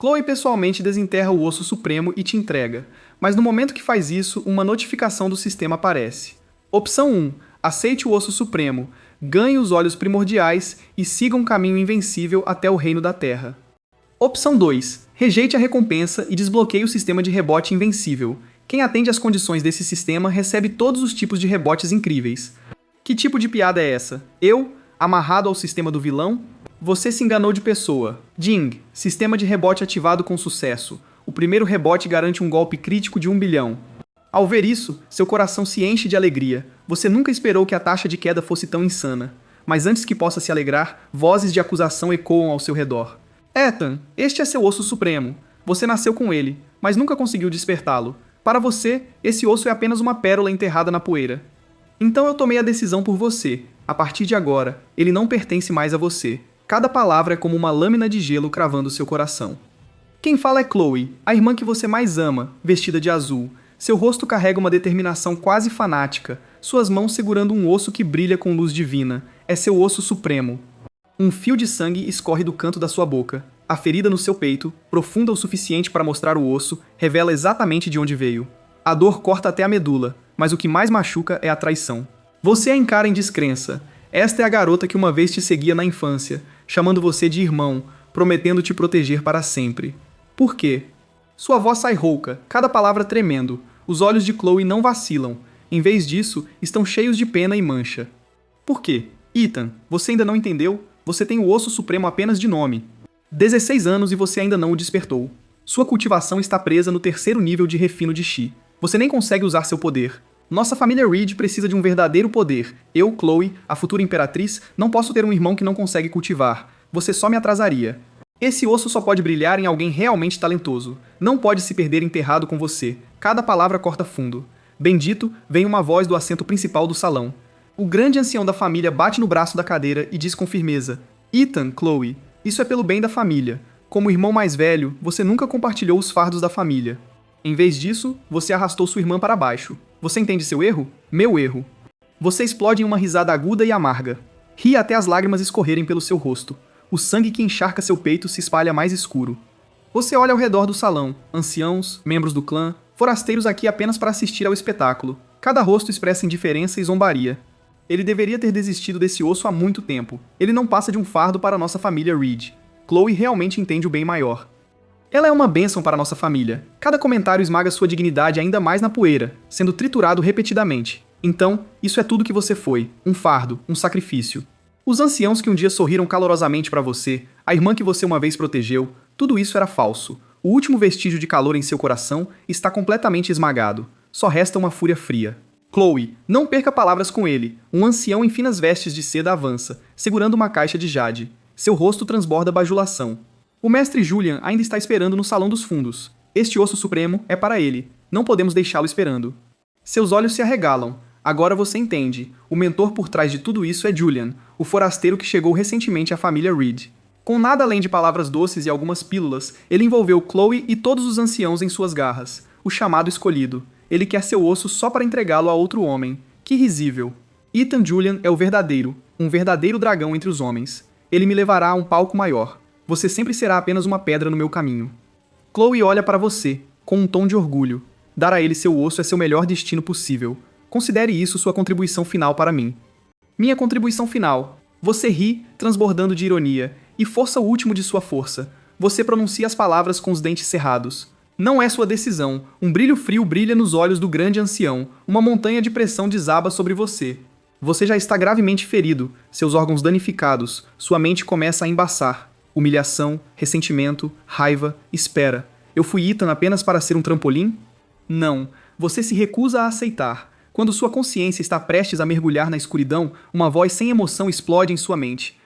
Chloe pessoalmente desenterra o osso supremo e te entrega, mas no momento que faz isso, uma notificação do sistema aparece. Opção 1. Aceite o osso supremo, ganhe os olhos primordiais e siga um caminho invencível até o reino da Terra. Opção 2. Rejeite a recompensa e desbloqueie o sistema de rebote invencível. Quem atende às condições desse sistema recebe todos os tipos de rebotes incríveis. Que tipo de piada é essa? Eu, amarrado ao sistema do vilão? Você se enganou de pessoa. Ding, sistema de rebote ativado com sucesso. O primeiro rebote garante um golpe crítico de 1 bilhão. Ao ver isso, seu coração se enche de alegria. Você nunca esperou que a taxa de queda fosse tão insana. Mas antes que possa se alegrar, vozes de acusação ecoam ao seu redor. Ethan, este é seu osso supremo. Você nasceu com ele, mas nunca conseguiu despertá-lo. Para você, esse osso é apenas uma pérola enterrada na poeira. Então eu tomei a decisão por você. A partir de agora, ele não pertence mais a você. Cada palavra é como uma lâmina de gelo cravando seu coração. Quem fala é Chloe, a irmã que você mais ama, vestida de azul. Seu rosto carrega uma determinação quase fanática, suas mãos segurando um osso que brilha com luz divina. É seu osso supremo. Um fio de sangue escorre do canto da sua boca. A ferida no seu peito, profunda o suficiente para mostrar o osso, revela exatamente de onde veio. A dor corta até a medula, mas o que mais machuca é a traição. Você a encara em descrença. Esta é a garota que uma vez te seguia na infância, chamando você de irmão, prometendo te proteger para sempre. Por quê? Sua voz sai rouca, cada palavra tremendo. Os olhos de Chloe não vacilam. Em vez disso, estão cheios de pena e mancha. Por quê? Ethan, você ainda não entendeu? Você tem o osso supremo apenas de nome. 16 anos e você ainda não o despertou. Sua cultivação está presa no terceiro nível de refino de Chi. Você nem consegue usar seu poder. Nossa família Reed precisa de um verdadeiro poder. Eu, Chloe, a futura imperatriz, não posso ter um irmão que não consegue cultivar. Você só me atrasaria. Esse osso só pode brilhar em alguém realmente talentoso. Não pode se perder enterrado com você. Cada palavra corta fundo. Bendito, vem uma voz do assento principal do salão. O grande ancião da família bate no braço da cadeira e diz com firmeza: Ethan, Chloe, isso é pelo bem da família. Como irmão mais velho, você nunca compartilhou os fardos da família. Em vez disso, você arrastou sua irmã para baixo. Você entende seu erro? Meu erro. Você explode em uma risada aguda e amarga. Ri até as lágrimas escorrerem pelo seu rosto. O sangue que encharca seu peito se espalha mais escuro. Você olha ao redor do salão. Anciãos, membros do clã, forasteiros aqui apenas para assistir ao espetáculo. Cada rosto expressa indiferença e zombaria. Ele deveria ter desistido desse osso há muito tempo. Ele não passa de um fardo para nossa família Reed. Chloe realmente entende o bem maior. Ela é uma bênção para nossa família. Cada comentário esmaga sua dignidade ainda mais na poeira, sendo triturado repetidamente. Então, isso é tudo que você foi. Um fardo, um sacrifício. Os anciãos que um dia sorriram calorosamente para você, a irmã que você uma vez protegeu, tudo isso era falso. O último vestígio de calor em seu coração está completamente esmagado. Só resta uma fúria fria. Chloe, não perca palavras com ele. Um ancião em finas vestes de seda avança, segurando uma caixa de jade. Seu rosto transborda bajulação. O mestre Julian ainda está esperando no salão dos fundos. Este osso supremo é para ele. Não podemos deixá-lo esperando. Seus olhos se arregalam. Agora você entende. O mentor por trás de tudo isso é Julian, o forasteiro que chegou recentemente à família Reed. Com nada além de palavras doces e algumas pílulas, ele envolveu Chloe e todos os anciãos em suas garras. O chamado escolhido. Ele quer seu osso só para entregá-lo a outro homem. Que risível. Ethan Julian é o verdadeiro, um verdadeiro dragão entre os homens. Ele me levará a um palco maior. Você sempre será apenas uma pedra no meu caminho. Chloe olha para você, com um tom de orgulho. Dar a ele seu osso é seu melhor destino possível. Considere isso sua contribuição final para mim. Minha contribuição final. Você ri, transbordando de ironia, e força o último de sua força. Você pronuncia as palavras com os dentes cerrados. Não é sua decisão. Um brilho frio brilha nos olhos do grande ancião. Uma montanha de pressão desaba sobre você. Você já está gravemente ferido, seus órgãos danificados, sua mente começa a embaçar. Humilhação, ressentimento, raiva, espera. Eu fui Ethan apenas para ser um trampolim? Não. Você se recusa a aceitar. Quando sua consciência está prestes a mergulhar na escuridão, uma voz sem emoção explode em sua mente.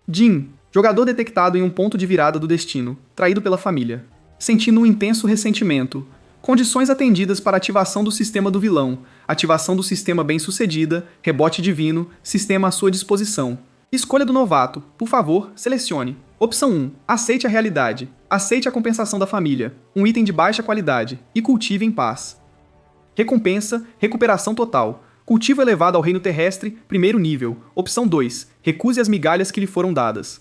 Jin, jogador detectado em um ponto de virada do destino, traído pela família. Sentindo um intenso ressentimento. Condições atendidas para ativação do sistema do vilão. Ativação do sistema bem-sucedida, rebote divino, sistema à sua disposição. Escolha do novato. Por favor, selecione. Opção 1. Aceite a realidade. Aceite a compensação da família. Um item de baixa qualidade. E cultive em paz. Recompensa, recuperação total. Cultivo elevado ao reino terrestre, primeiro nível. Opção 2. Recuse as migalhas que lhe foram dadas.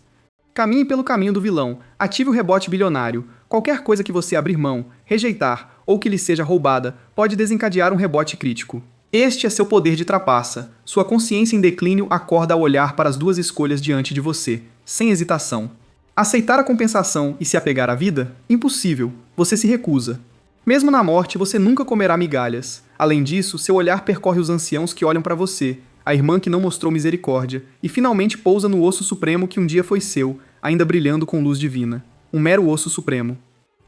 Caminhe pelo caminho do vilão, ative o rebote bilionário. Qualquer coisa que você abrir mão, rejeitar ou que lhe seja roubada pode desencadear um rebote crítico. Este é seu poder de trapaça. Sua consciência em declínio acorda ao olhar para as duas escolhas diante de você, sem hesitação. Aceitar a compensação e se apegar à vida? Impossível. Você se recusa. Mesmo na morte, você nunca comerá migalhas. Além disso, seu olhar percorre os anciãos que olham para você, a irmã que não mostrou misericórdia, e finalmente pousa no osso supremo que um dia foi seu, ainda brilhando com luz divina. Um mero osso supremo.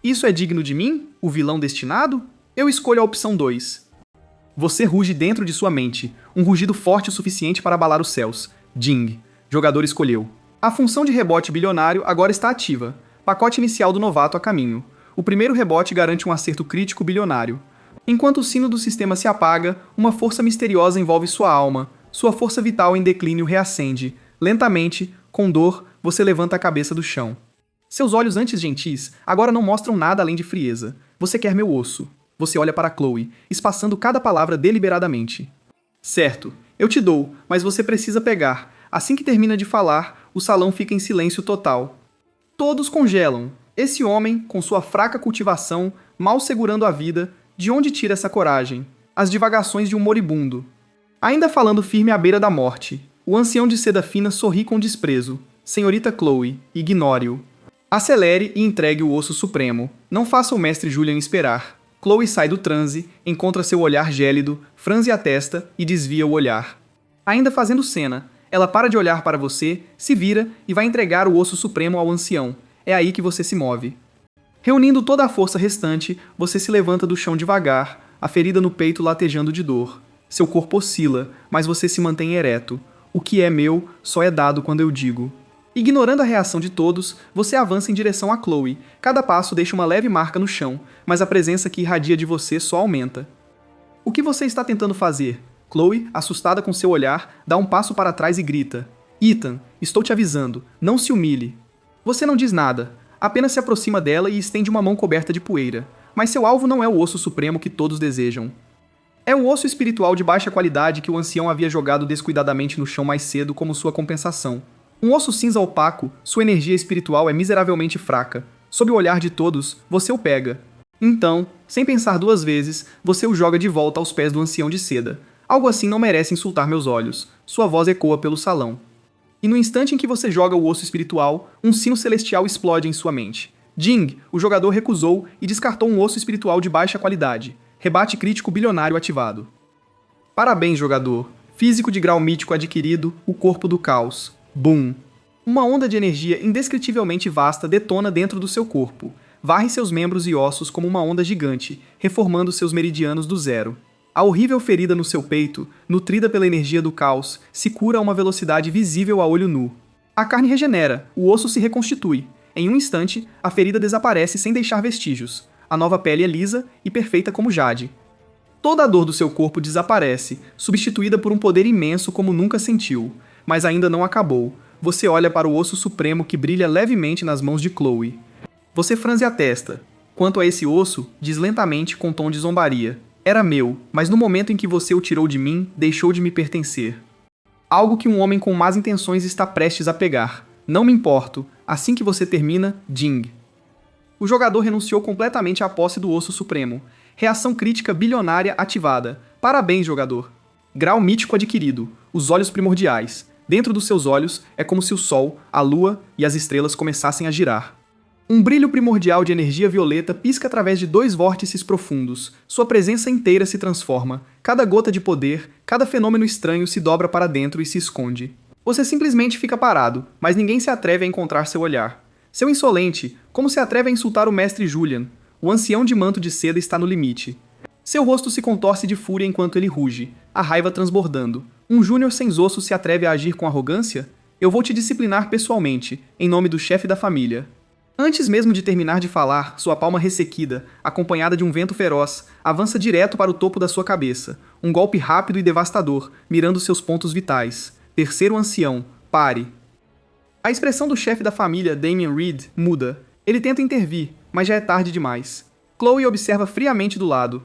Isso é digno de mim? O vilão destinado? Eu escolho a opção 2. Você ruge dentro de sua mente, um rugido forte o suficiente para abalar os céus. Jing. Jogador escolheu. A função de rebote bilionário agora está ativa. Pacote inicial do novato a caminho. O primeiro rebote garante um acerto crítico bilionário. Enquanto o sino do sistema se apaga, uma força misteriosa envolve sua alma. Sua força vital em declínio reacende. Lentamente, com dor, você levanta a cabeça do chão. Seus olhos antes gentis agora não mostram nada além de frieza. Você quer meu osso. Você olha para Chloe, espaçando cada palavra deliberadamente. Certo, eu te dou, mas você precisa pegar. Assim que termina de falar, o salão fica em silêncio total. Todos congelam. Esse homem, com sua fraca cultivação, mal segurando a vida, de onde tira essa coragem? As divagações de um moribundo. Ainda falando firme à beira da morte, o ancião de seda fina sorri com desprezo. Senhorita Chloe, ignore-o. Acelere e entregue o osso supremo. Não faça o mestre Julian esperar. Chloe sai do transe, encontra seu olhar gélido, franze a testa e desvia o olhar. Ainda fazendo cena, ela para de olhar para você, se vira e vai entregar o osso supremo ao ancião. É aí que você se move. Reunindo toda a força restante, você se levanta do chão devagar, a ferida no peito latejando de dor. Seu corpo oscila, mas você se mantém ereto. O que é meu só é dado quando eu digo. Ignorando a reação de todos, você avança em direção a Chloe. Cada passo deixa uma leve marca no chão, mas a presença que irradia de você só aumenta. O que você está tentando fazer? Chloe, assustada com seu olhar, dá um passo para trás e grita. Ethan, estou te avisando, não se humilhe. Você não diz nada, apenas se aproxima dela e estende uma mão coberta de poeira. Mas seu alvo não é o osso supremo que todos desejam. É o osso espiritual de baixa qualidade que o ancião havia jogado descuidadamente no chão mais cedo como sua compensação. Um osso cinza opaco, sua energia espiritual é miseravelmente fraca. Sob o olhar de todos, você o pega. Então, sem pensar duas vezes, você o joga de volta aos pés do ancião de seda. Algo assim não merece insultar meus olhos. Sua voz ecoa pelo salão. E no instante em que você joga o osso espiritual, um sino celestial explode em sua mente. Jing, o jogador recusou e descartou um osso espiritual de baixa qualidade. Rebate crítico bilionário ativado. Parabéns, jogador. Físico de grau mítico adquirido, o corpo do caos. Boom! Uma onda de energia indescritivelmente vasta detona dentro do seu corpo. Varre seus membros e ossos como uma onda gigante, reformando seus meridianos do zero. A horrível ferida no seu peito, nutrida pela energia do caos, se cura a uma velocidade visível a olho nu. A carne regenera, o osso se reconstitui. Em um instante, a ferida desaparece sem deixar vestígios. A nova pele é lisa e perfeita como jade. Toda a dor do seu corpo desaparece, substituída por um poder imenso como nunca sentiu. Mas ainda não acabou. Você olha para o osso supremo que brilha levemente nas mãos de Chloe. Você franze a testa. Quanto a esse osso, diz lentamente com tom de zombaria. Era meu, mas no momento em que você o tirou de mim, deixou de me pertencer. Algo que um homem com más intenções está prestes a pegar. Não me importo. Assim que você termina, Jing. O jogador renunciou completamente à posse do osso supremo. Reação crítica bilionária ativada. Parabéns, jogador. Grau mítico adquirido. Os olhos primordiais. Dentro dos seus olhos, é como se o Sol, a Lua e as estrelas começassem a girar. Um brilho primordial de energia violeta pisca através de 2 vórtices profundos. Sua presença inteira se transforma. Cada gota de poder, cada fenômeno estranho se dobra para dentro e se esconde. Você simplesmente fica parado, mas ninguém se atreve a encontrar seu olhar. Seu insolente, como se atreve a insultar o mestre Julian? O ancião de manto de seda está no limite. Seu rosto se contorce de fúria enquanto ele ruge, a raiva transbordando. Um júnior sem osso se atreve a agir com arrogância? Eu vou te disciplinar pessoalmente, em nome do chefe da família. Antes mesmo de terminar de falar, sua palma ressequida, acompanhada de um vento feroz, avança direto para o topo da sua cabeça. Um golpe rápido e devastador, mirando seus pontos vitais. Terceiro ancião, pare. A expressão do chefe da família, Damian Reed, muda. Ele tenta intervir, mas já é tarde demais. Chloe observa friamente do lado.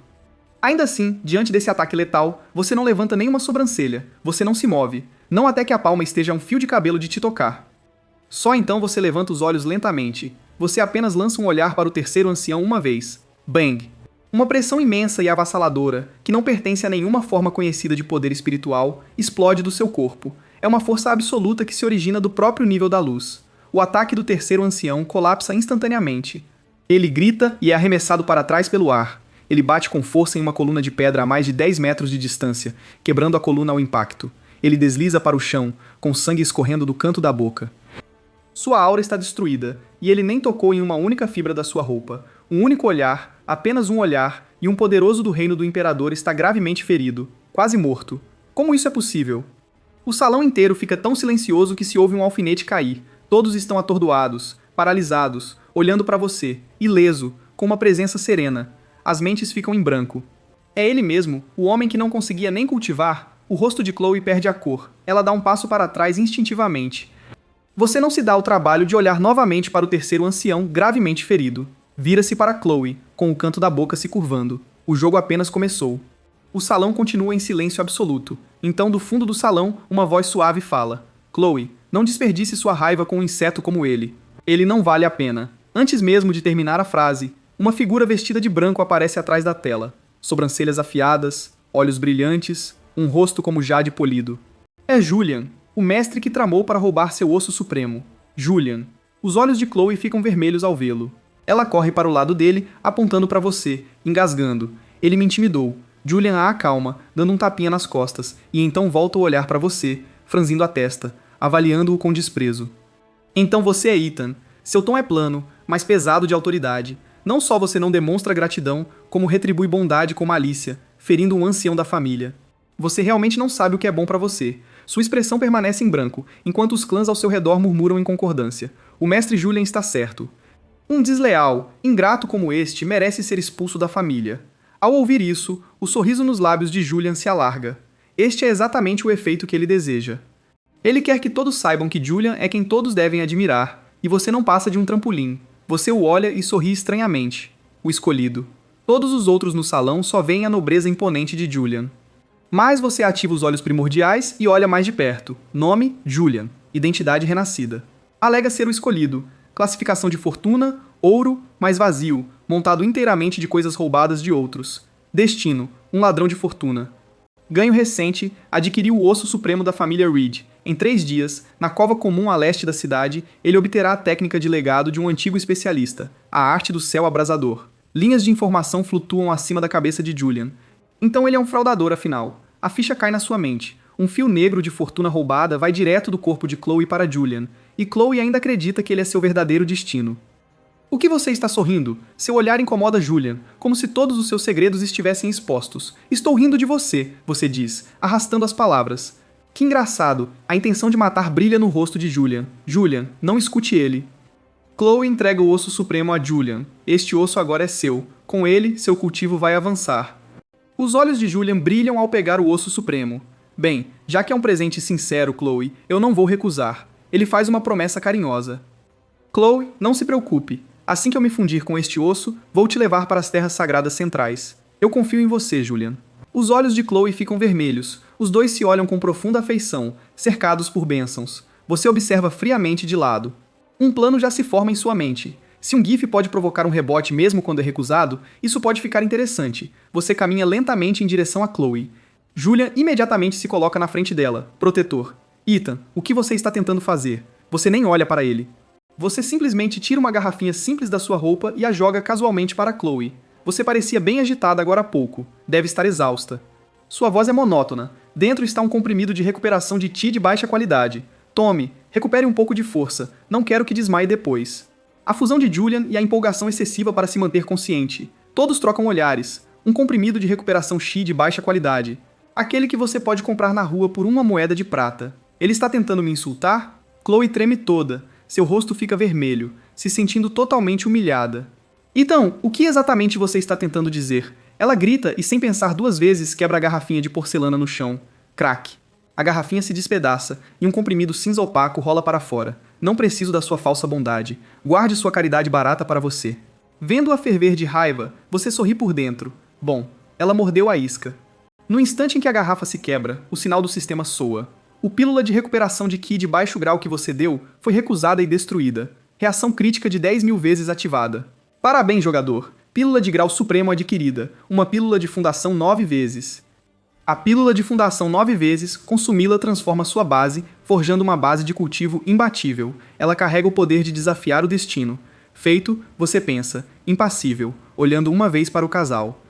Ainda assim, diante desse ataque letal, você não levanta nenhuma sobrancelha. Você não se move. Não até que a palma esteja a um fio de cabelo de te tocar. Só então você levanta os olhos lentamente. Você apenas lança um olhar para o terceiro ancião uma vez. Bang! Uma pressão imensa e avassaladora, que não pertence a nenhuma forma conhecida de poder espiritual, explode do seu corpo. É uma força absoluta que se origina do próprio nível da luz. O ataque do terceiro ancião colapsa instantaneamente. Ele grita e é arremessado para trás pelo ar. Ele bate com força em uma coluna de pedra a mais de 10 metros de distância, quebrando a coluna ao impacto. Ele desliza para o chão, com sangue escorrendo do canto da boca. Sua aura está destruída, e ele nem tocou em uma única fibra da sua roupa. Um único olhar, apenas um olhar, e um poderoso do reino do imperador está gravemente ferido, quase morto. Como isso é possível? O salão inteiro fica tão silencioso que se ouve um alfinete cair. Todos estão atordoados, paralisados, olhando para você, ileso, com uma presença serena. As mentes ficam em branco. É ele mesmo, o homem que não conseguia nem cultivar. O rosto de Chloe perde a cor. Ela dá um passo para trás instintivamente. Você não se dá o trabalho de olhar novamente para o terceiro ancião, gravemente ferido. Vira-se para Chloe, com o canto da boca se curvando. O jogo apenas começou. O salão continua em silêncio absoluto. Então, do fundo do salão, uma voz suave fala. Chloe, não desperdice sua raiva com um inseto como ele. Ele não vale a pena. Antes mesmo de terminar a frase, uma figura vestida de branco aparece atrás da tela. Sobrancelhas afiadas, olhos brilhantes, um rosto como jade polido. É Julian, o mestre que tramou para roubar seu osso supremo. Julian. Os olhos de Chloe ficam vermelhos ao vê-lo. Ela corre para o lado dele, apontando para você, engasgando. Ele me intimidou. Julian a acalma, dando um tapinha nas costas, e então volta o olhar para você, franzindo a testa, avaliando-o com desprezo. Então você é Ethan. Seu tom é plano, mas pesado de autoridade. Não só você não demonstra gratidão, como retribui bondade com malícia, ferindo um ancião da família. Você realmente não sabe o que é bom para você. Sua expressão permanece em branco, enquanto os clãs ao seu redor murmuram em concordância. O mestre Julian está certo. Um desleal, ingrato como este merece ser expulso da família. Ao ouvir isso, o sorriso nos lábios de Julian se alarga. Este é exatamente o efeito que ele deseja. Ele quer que todos saibam que Julian é quem todos devem admirar, e você não passa de um trampolim. Você o olha e sorri estranhamente. O escolhido. Todos os outros no salão só veem a nobreza imponente de Julian. Mas você ativa os olhos primordiais e olha mais de perto. Nome, Julian. Identidade renascida. Alega ser o escolhido. Classificação de fortuna, ouro, mas vazio, montado inteiramente de coisas roubadas de outros. Destino, um ladrão de fortuna. Ganho recente, adquiriu o osso supremo da família Reed. Em 3 dias, na cova comum a leste da cidade, ele obterá a técnica de legado de um antigo especialista, a arte do céu abrasador. Linhas de informação flutuam acima da cabeça de Julian. Então ele é um fraudador, afinal. A ficha cai na sua mente. Um fio negro de fortuna roubada vai direto do corpo de Chloe para Julian, e Chloe ainda acredita que ele é seu verdadeiro destino. O que você está sorrindo? Seu olhar incomoda Julian, como se todos os seus segredos estivessem expostos. Estou rindo de você, você diz, arrastando as palavras. Que engraçado, a intenção de matar brilha no rosto de Julian. Julian, não escute ele. Chloe entrega o osso supremo a Julian. Este osso agora é seu. Com ele, seu cultivo vai avançar. Os olhos de Julian brilham ao pegar o osso supremo. Bem, já que é um presente sincero, Chloe, eu não vou recusar. Ele faz uma promessa carinhosa. Chloe, não se preocupe. Assim que eu me fundir com este osso, vou te levar para as terras sagradas centrais. Eu confio em você, Julian. Os olhos de Chloe ficam vermelhos. Os dois se olham com profunda afeição, cercados por bênçãos. Você observa friamente de lado. Um plano já se forma em sua mente. Se um GIF pode provocar um rebote mesmo quando é recusado, isso pode ficar interessante. Você caminha lentamente em direção a Chloe. Julian imediatamente se coloca na frente dela, protetor. Ethan, o que você está tentando fazer? Você nem olha para ele. Você simplesmente tira uma garrafinha simples da sua roupa e a joga casualmente para Chloe. Você parecia bem agitada agora há pouco. Deve estar exausta. Sua voz é monótona. Dentro está um comprimido de recuperação de Ti de baixa qualidade. Tome, recupere um pouco de força. Não quero que desmaie depois. A fusão de Julian e a empolgação excessiva para se manter consciente. Todos trocam olhares. Um comprimido de recuperação Chi de baixa qualidade. Aquele que você pode comprar na rua por 1 moeda de prata. Ele está tentando me insultar? Chloe treme toda. Seu rosto fica vermelho, se sentindo totalmente humilhada. Então, o que exatamente você está tentando dizer? Ela grita e, sem pensar 2 vezes, quebra a garrafinha de porcelana no chão. Crack. A garrafinha se despedaça e um comprimido cinza opaco rola para fora. Não preciso da sua falsa bondade. Guarde sua caridade barata para você. Vendo-a ferver de raiva, você sorri por dentro. Bom, ela mordeu a isca. No instante em que a garrafa se quebra, o sinal do sistema soa. O pílula de recuperação de Ki de baixo grau que você deu foi recusada e destruída. Reação crítica de 10.000 vezes ativada. Parabéns, jogador. Pílula de grau supremo adquirida. Uma pílula de fundação 9 vezes. A pílula de fundação 9 vezes, consumi-la transforma sua base, forjando uma base de cultivo imbatível. Ela carrega o poder de desafiar o destino. Feito, você pensa, impassível, olhando uma vez para o casal.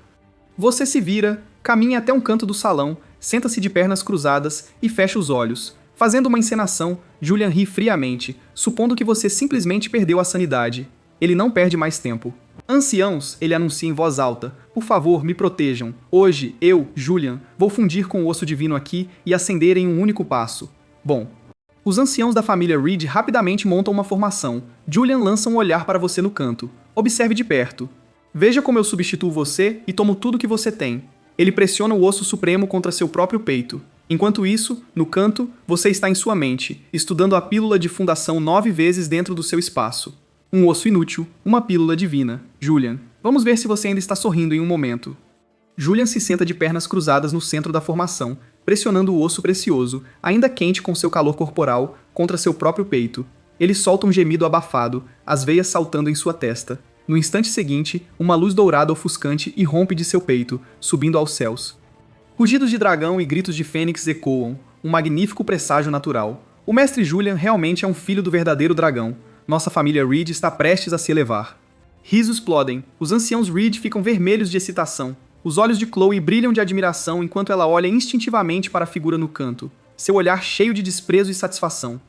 Você se vira, caminha até um canto do salão, senta-se de pernas cruzadas e fecha os olhos. Fazendo uma encenação, Julian ri friamente, supondo que você simplesmente perdeu a sanidade. Ele não perde mais tempo. Anciãos, ele anuncia em voz alta, por favor, me protejam. Hoje, eu, Julian, vou fundir com o osso divino aqui e ascender em um único passo. Bom. Os anciãos da família Reed rapidamente montam uma formação. Julian lança um olhar para você no canto. Observe de perto. Veja como eu substituo você e tomo tudo que você tem. Ele pressiona o osso supremo contra seu próprio peito. Enquanto isso, no canto, você está em sua mente, estudando a pílula de fundação 9 vezes dentro do seu espaço. Um osso inútil, uma pílula divina. Julian, vamos ver se você ainda está sorrindo em um momento. Julian se senta de pernas cruzadas no centro da formação, pressionando o osso precioso, ainda quente com seu calor corporal, contra seu próprio peito. Ele solta um gemido abafado, as veias saltando em sua testa. No instante seguinte, uma luz dourada ofuscante irrompe de seu peito, subindo aos céus. Rugidos de dragão e gritos de fênix ecoam, um magnífico presságio natural. O mestre Julian realmente é um filho do verdadeiro dragão. Nossa família Reed está prestes a se elevar. Risos explodem. Os anciãos Reed ficam vermelhos de excitação. Os olhos de Chloe brilham de admiração enquanto ela olha instintivamente para a figura no canto, seu olhar cheio de desprezo e satisfação.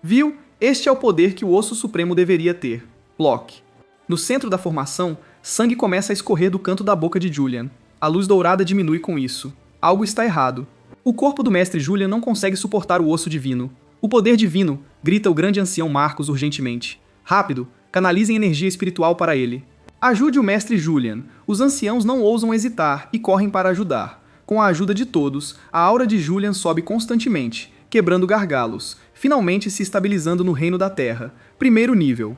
Viu? Este é o poder que o osso supremo deveria ter. Loki. No centro da formação, sangue começa a escorrer do canto da boca de Julian. A luz dourada diminui com isso. Algo está errado. O corpo do mestre Julian não consegue suportar o osso divino. O poder divino, grita o grande ancião Marcos urgentemente. Rápido, canalizem energia espiritual para ele. Ajude o mestre Julian. Os anciãos não ousam hesitar e correm para ajudar. Com a ajuda de todos, a aura de Julian sobe constantemente, quebrando gargalos, finalmente se estabilizando no reino da Terra. Primeiro nível.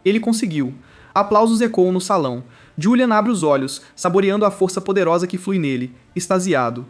Ele conseguiu. Aplausos ecoam no salão. Julian abre os olhos, saboreando a força poderosa que flui nele, extasiado.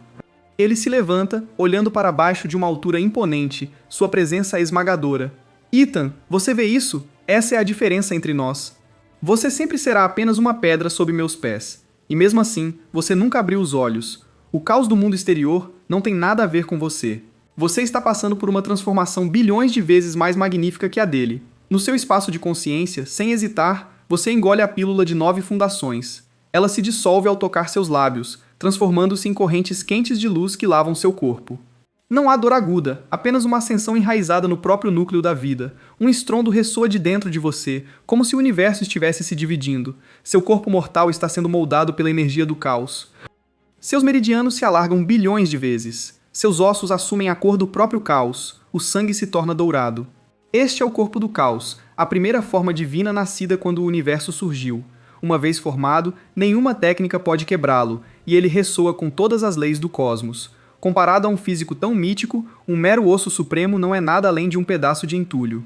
Ele se levanta, olhando para baixo de uma altura imponente, sua presença é esmagadora. Ethan, você vê isso? Essa é a diferença entre nós. Você sempre será apenas uma pedra sob meus pés. E mesmo assim, você nunca abriu os olhos. O caos do mundo exterior não tem nada a ver com você. Você está passando por uma transformação bilhões de vezes mais magnífica que a dele. No seu espaço de consciência, sem hesitar, você engole a pílula de 9 fundações. Ela se dissolve ao tocar seus lábios, transformando-se em correntes quentes de luz que lavam seu corpo. Não há dor aguda, apenas uma ascensão enraizada no próprio núcleo da vida. Um estrondo ressoa de dentro de você, como se o universo estivesse se dividindo. Seu corpo mortal está sendo moldado pela energia do caos. Seus meridianos se alargam bilhões de vezes. Seus ossos assumem a cor do próprio caos. O sangue se torna dourado. Este é o corpo do caos, a primeira forma divina nascida quando o universo surgiu. Uma vez formado, nenhuma técnica pode quebrá-lo, e ele ressoa com todas as leis do cosmos. Comparado a um físico tão mítico, um mero osso supremo não é nada além de um pedaço de entulho.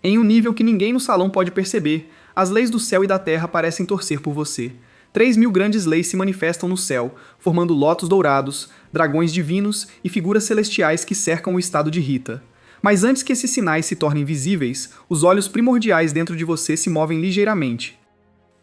Em um nível que ninguém no salão pode perceber, as leis do céu e da terra parecem torcer por você. 3.000 grandes leis se manifestam no céu, formando lótus dourados, dragões divinos e figuras celestiais que cercam o estado de Rita. Mas antes que esses sinais se tornem visíveis, os olhos primordiais dentro de você se movem ligeiramente.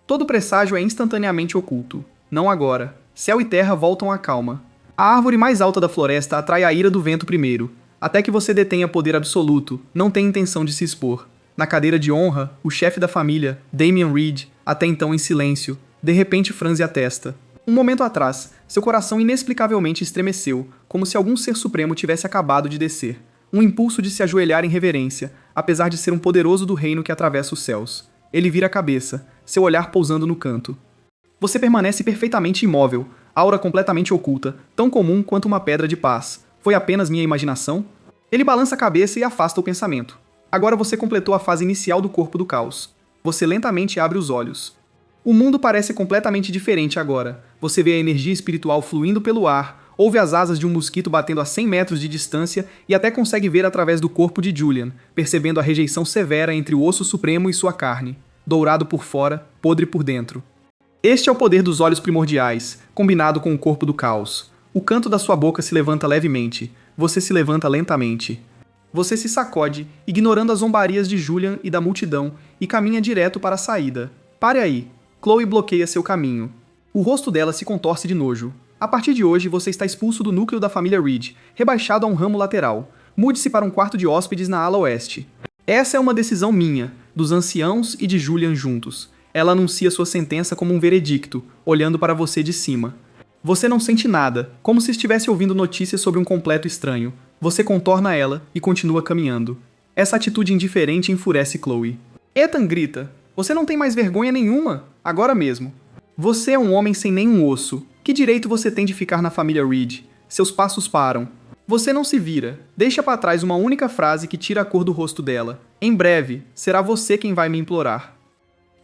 Todo presságio é instantaneamente oculto. Não agora. Céu e terra voltam à calma. A árvore mais alta da floresta atrai a ira do vento primeiro. Até que você detenha poder absoluto, não tem intenção de se expor. Na cadeira de honra, o chefe da família, Damian Reed, até então em silêncio, de repente franze a testa. Um momento atrás, seu coração inexplicavelmente estremeceu, como se algum ser supremo tivesse acabado de descer. Um impulso de se ajoelhar em reverência, apesar de ser um poderoso do reino que atravessa os céus. Ele vira a cabeça, seu olhar pousando no canto. Você permanece perfeitamente imóvel, aura completamente oculta, tão comum quanto uma pedra de paz. Foi apenas minha imaginação? Ele balança a cabeça e afasta o pensamento. Agora você completou a fase inicial do corpo do caos. Você lentamente abre os olhos. O mundo parece completamente diferente agora. Você vê a energia espiritual fluindo pelo ar, ouve as asas de um mosquito batendo a 100 metros de distância e até consegue ver através do corpo de Julian, percebendo a rejeição severa entre o osso supremo e sua carne, dourado por fora, podre por dentro. Este é o poder dos olhos primordiais, combinado com o corpo do caos. O canto da sua boca se levanta levemente. você se levanta lentamente. Você se sacode, ignorando as zombarias de Julian e da multidão, e caminha direto para a saída. Pare aí. Chloe bloqueia seu caminho. O rosto dela se contorce de nojo. A partir de hoje, você está expulso do núcleo da família Reed, rebaixado a um ramo lateral. Mude-se para um quarto de hóspedes na ala oeste. Essa é uma decisão minha, dos anciãos e de Julian juntos. Ela anuncia sua sentença como um veredicto, olhando para você de cima. Você não sente nada, como se estivesse ouvindo notícias sobre um completo estranho. Você contorna ela e continua caminhando. Essa atitude indiferente enfurece Chloe. Ethan grita. Você não tem mais vergonha nenhuma, agora mesmo. Você é um homem sem nenhum osso. Que direito você tem de ficar na família Reed? Seus passos param. Você não se vira. Deixa para trás uma única frase que tira a cor do rosto dela. Em breve, será você quem vai me implorar.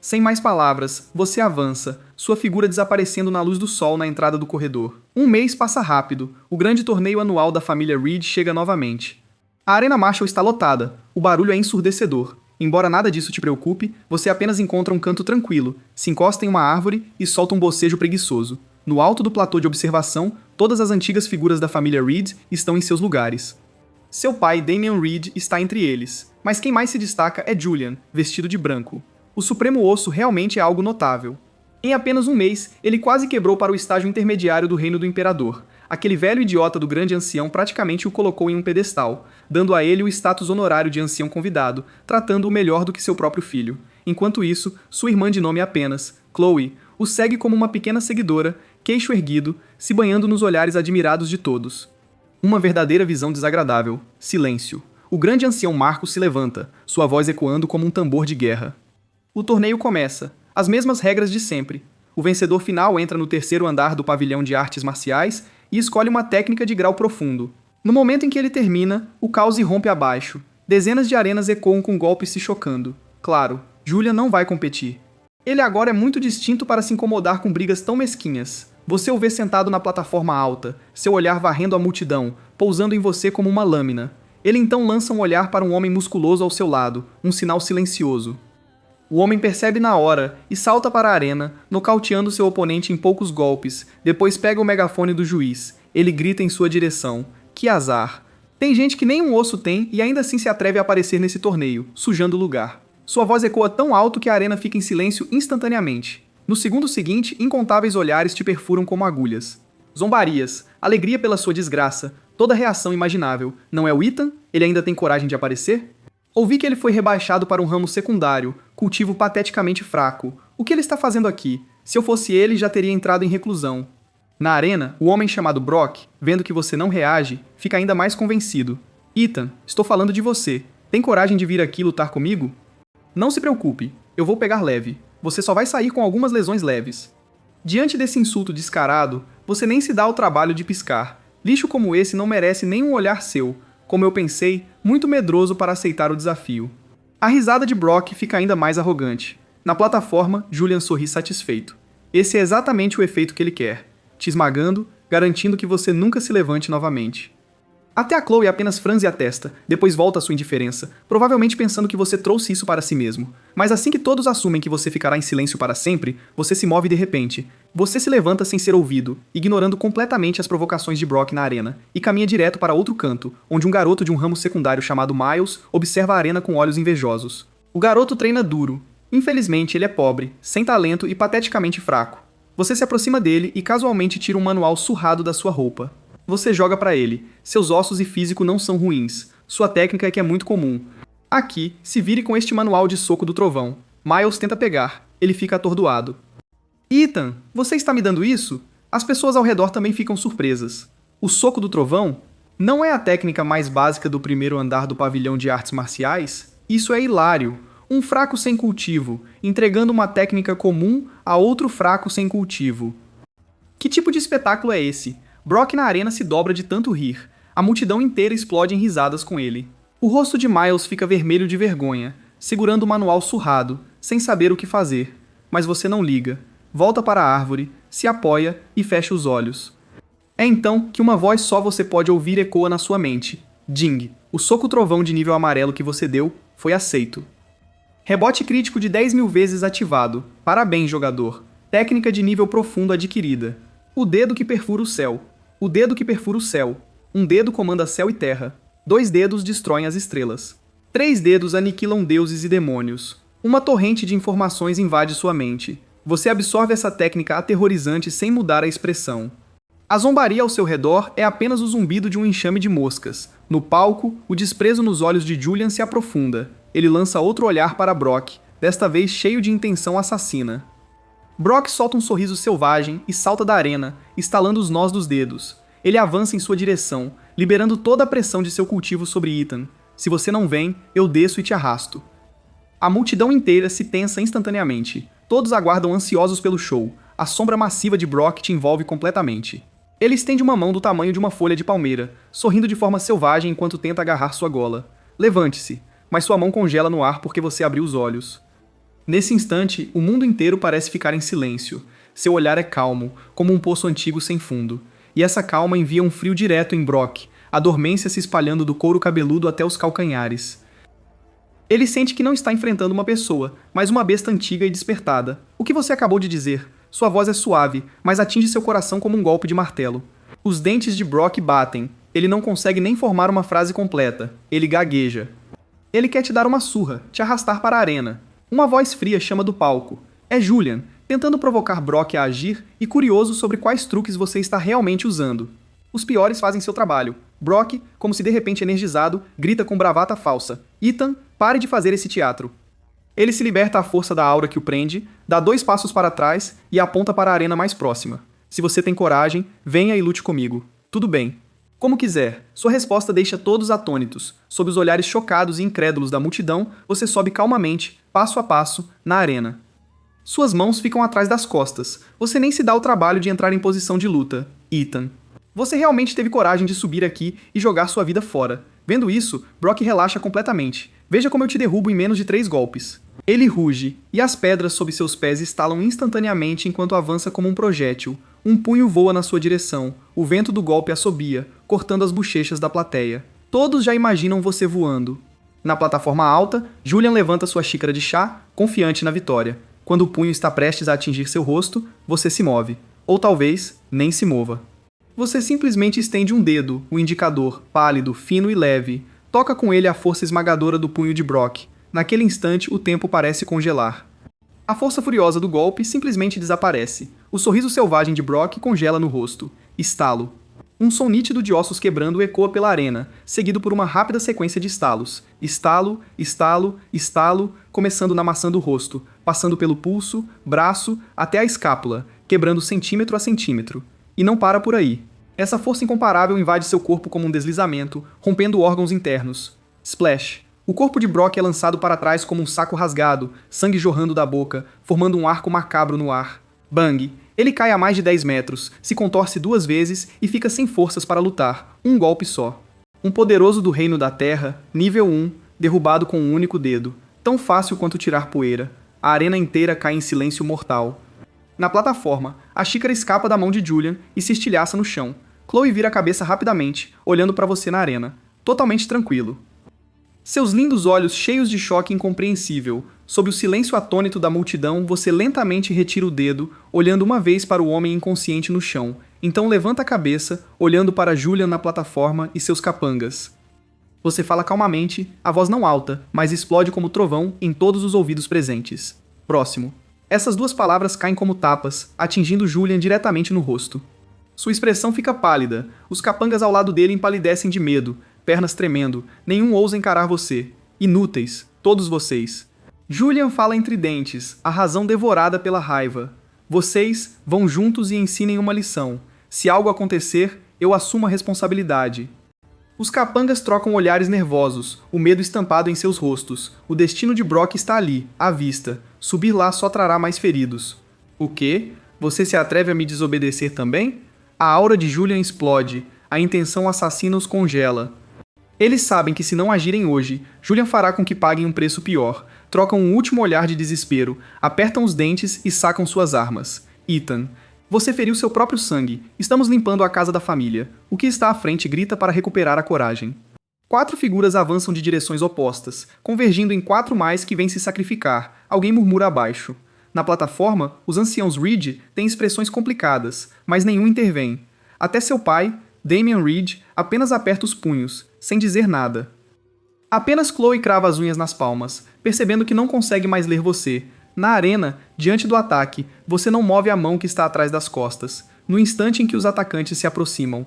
Sem mais palavras, você avança, sua figura desaparecendo na luz do sol na entrada do corredor. Um mês passa rápido. O grande torneio anual da família Reed chega novamente. A Arena Marshall está lotada. O barulho é ensurdecedor. Embora nada disso te preocupe, você apenas encontra um canto tranquilo, se encosta em uma árvore e solta um bocejo preguiçoso. No alto do platô de observação, todas as antigas figuras da família Reed estão em seus lugares. Seu pai, Damian Reed, está entre eles, mas quem mais se destaca é Julian, vestido de branco. O Supremo Osso realmente é algo notável. Em apenas um mês, ele quase quebrou para o estágio intermediário do reino do imperador. Aquele velho idiota do grande ancião praticamente o colocou em um pedestal, dando a ele o status honorário de ancião convidado, tratando-o melhor do que seu próprio filho. Enquanto isso, sua irmã de nome apenas, Chloe, o segue como uma pequena seguidora, queixo erguido, se banhando nos olhares admirados de todos. Uma verdadeira visão desagradável. Silêncio. O grande ancião Marcos se levanta, sua voz ecoando como um tambor de guerra. O torneio começa. As mesmas regras de sempre. O vencedor final entra no terceiro andar do pavilhão de artes marciais e escolhe uma técnica de grau profundo. No momento em que ele termina, o caos irrompe abaixo. Dezenas de arenas ecoam com golpes se chocando. Claro, Julian não vai competir. Ele agora é muito distinto para se incomodar com brigas tão mesquinhas. Você o vê sentado na plataforma alta, seu olhar varrendo a multidão, pousando em você como uma lâmina. Ele então lança um olhar para um homem musculoso ao seu lado, um sinal silencioso. O homem percebe na hora e salta para a arena, nocauteando seu oponente em poucos golpes. Depois pega o megafone do juiz. Ele grita em sua direção. Que azar! Tem gente que nem um osso tem e ainda assim se atreve a aparecer nesse torneio, sujando o lugar. Sua voz ecoa tão alto que a arena fica em silêncio instantaneamente. No segundo seguinte, incontáveis olhares te perfuram como agulhas. Zombarias, alegria pela sua desgraça, toda reação imaginável. Não é o Ethan? Ele ainda tem coragem de aparecer? Ouvi que ele foi rebaixado para um ramo secundário, cultivo pateticamente fraco. O que ele está fazendo aqui? Se eu fosse ele, já teria entrado em reclusão. Na arena, o homem chamado Brock, vendo que você não reage, fica ainda mais convencido. Ethan, estou falando de você. Tem coragem de vir aqui lutar comigo? Não se preocupe, eu vou pegar leve. Você só vai sair com algumas lesões leves. Diante desse insulto descarado, você nem se dá ao trabalho de piscar. Lixo como esse não merece nem um olhar seu. Como eu pensei, muito medroso para aceitar o desafio. A risada de Brock fica ainda mais arrogante. Na plataforma, Julian sorri satisfeito. Esse é exatamente o efeito que ele quer, te esmagando, garantindo que você nunca se levante novamente. Até a Chloe apenas franze a testa, depois volta à sua indiferença, provavelmente pensando que você trouxe isso para si mesmo. Mas assim que todos assumem que você ficará em silêncio para sempre, você se move de repente. Você se levanta sem ser ouvido, ignorando completamente as provocações de Brock na arena, e caminha direto para outro canto, onde um garoto de um ramo secundário chamado Miles observa a arena com olhos invejosos. O garoto treina duro. Infelizmente, ele é pobre, sem talento e pateticamente fraco. Você se aproxima dele e casualmente tira um manual surrado da sua roupa. Você joga para ele. Seus ossos e físico não são ruins. Sua técnica é que é muito comum. Aqui, se vire com este manual de soco do trovão. Miles tenta pegar. Ele fica atordoado. Ethan, você está me dando isso? As pessoas ao redor também ficam surpresas. O soco do trovão? Não é a técnica mais básica do primeiro andar do pavilhão de artes marciais? Isso é hilário. Um fraco sem cultivo, entregando uma técnica comum a outro fraco sem cultivo. Que tipo de espetáculo é esse? Brock na arena se dobra de tanto rir. A multidão inteira explode em risadas com ele. O rosto de Miles fica vermelho de vergonha, segurando o manual surrado, sem saber o que fazer. Mas você não liga. Volta para a árvore, se apoia e fecha os olhos. É então que uma voz só você pode ouvir ecoa na sua mente. Ding, o soco trovão de nível amarelo que você deu foi aceito. Rebote crítico de 10.000 vezes ativado. Parabéns, jogador. Técnica de nível profundo adquirida. O dedo que perfura o céu. O dedo que perfura o céu. Um dedo comanda céu e terra. 2 dedos destroem as estrelas. 3 dedos aniquilam deuses e demônios. Uma torrente de informações invade sua mente. Você absorve essa técnica aterrorizante sem mudar a expressão. A zombaria ao seu redor é apenas o zumbido de um enxame de moscas. No palco, o desprezo nos olhos de Julian se aprofunda. Ele lança outro olhar para Brock, desta vez cheio de intenção assassina. Brock solta um sorriso selvagem e salta da arena, estalando os nós dos dedos. Ele avança em sua direção, liberando toda a pressão de seu cultivo sobre Ethan. Se você não vem, eu desço e te arrasto. A multidão inteira se tensa instantaneamente. Todos aguardam ansiosos pelo show. A sombra massiva de Brock te envolve completamente. Ele estende uma mão do tamanho de uma folha de palmeira, sorrindo de forma selvagem enquanto tenta agarrar sua gola. Levante-se, mas sua mão congela no ar porque você abriu os olhos. Nesse instante, o mundo inteiro parece ficar em silêncio. Seu olhar é calmo, como um poço antigo sem fundo. E essa calma envia um frio direto em Brock, a dormência se espalhando do couro cabeludo até os calcanhares. Ele sente que não está enfrentando uma pessoa, mas uma besta antiga e despertada. O que você acabou de dizer? Sua voz é suave, mas atinge seu coração como um golpe de martelo. Os dentes de Brock batem. Ele não consegue nem formar uma frase completa. Ele gagueja. Ele quer te dar uma surra, te arrastar para a arena. Uma voz fria chama do palco. É Julian, tentando provocar Brock a agir e curioso sobre quais truques você está realmente usando. Os piores fazem seu trabalho. Brock, como se de repente energizado, grita com bravata falsa. Ethan, pare de fazer esse teatro. Ele se liberta à força da aura que o prende, dá 2 passos para trás e aponta para a arena mais próxima. Se você tem coragem, venha e lute comigo. Tudo bem. Como quiser, sua resposta deixa todos atônitos. Sob os olhares chocados e incrédulos da multidão, você sobe calmamente, passo a passo, na arena. Suas mãos ficam atrás das costas. Você nem se dá o trabalho de entrar em posição de luta. Ethan. Você realmente teve coragem de subir aqui e jogar sua vida fora. Vendo isso, Brock relaxa completamente. Veja como eu te derrubo em menos de 3 golpes. Ele ruge, e as pedras sob seus pés estalam instantaneamente enquanto avança como um projétil. Um punho voa na sua direção. O vento do golpe assobia, cortando as bochechas da plateia. Todos já imaginam você voando. Na plataforma alta, Julian levanta sua xícara de chá, confiante na vitória. Quando o punho está prestes a atingir seu rosto, você se move. Ou talvez, nem se mova. Você simplesmente estende um dedo, o indicador, pálido, fino e leve. Toca com ele a força esmagadora do punho de Brock. Naquele instante, o tempo parece congelar. A força furiosa do golpe simplesmente desaparece. O sorriso selvagem de Brock congela no rosto. Estalo. Um som nítido de ossos quebrando ecoa pela arena, seguido por uma rápida sequência de estalos. Estalo, estalo, estalo, começando na maçã do rosto, passando pelo pulso, braço, até a escápula, quebrando centímetro a centímetro. E não para por aí. Essa força incomparável invade seu corpo como um deslizamento, rompendo órgãos internos. Splash. O corpo de Brock é lançado para trás como um saco rasgado, sangue jorrando da boca, formando um arco macabro no ar. Bang. Ele cai a mais de 10 metros, se contorce 2 vezes e fica sem forças para lutar. Um golpe só. Um poderoso do reino da terra, nível 1, derrubado com um único dedo. Tão fácil quanto tirar poeira. A arena inteira cai em silêncio mortal. Na plataforma, a xícara escapa da mão de Julian e se estilhaça no chão. Chloe vira a cabeça rapidamente, olhando para você na arena. Totalmente tranquilo. Seus lindos olhos cheios de choque incompreensível. Sob o silêncio atônito da multidão, você lentamente retira o dedo, olhando uma vez para o homem inconsciente no chão. Então levanta a cabeça, olhando para Julian na plataforma e seus capangas. Você fala calmamente, a voz não alta, mas explode como trovão em todos os ouvidos presentes. Próximo. Essas 2 palavras caem como tapas, atingindo Julian diretamente no rosto. Sua expressão fica pálida, os capangas ao lado dele empalidecem de medo, pernas tremendo, nenhum ousa encarar você. Inúteis, todos vocês. Julian fala entre dentes, a razão devorada pela raiva. Vocês vão juntos e ensinem uma lição. Se algo acontecer, eu assumo a responsabilidade. Os capangas trocam olhares nervosos, o medo estampado em seus rostos. O destino de Brock está ali, à vista. Subir lá só trará mais feridos. O quê? Você se atreve a me desobedecer também? A aura de Julian explode. A intenção assassina os congela. Eles sabem que se não agirem hoje, Julian fará com que paguem um preço pior. Trocam um último olhar de desespero, apertam os dentes e sacam suas armas. Ethan. Você feriu seu próprio sangue. Estamos limpando a casa da família. O que está à frente grita para recuperar a coragem. 4 figuras avançam de direções opostas, convergindo em 4 mais que vêm se sacrificar. Alguém murmura abaixo. Na plataforma, os anciãos Reed têm expressões complicadas, mas nenhum intervém. Até seu pai, Damian Reed, apenas aperta os punhos, sem dizer nada. Apenas Chloe crava as unhas nas palmas, percebendo que não consegue mais ler você. Na arena, diante do ataque, você não move a mão que está atrás das costas, no instante em que os atacantes se aproximam.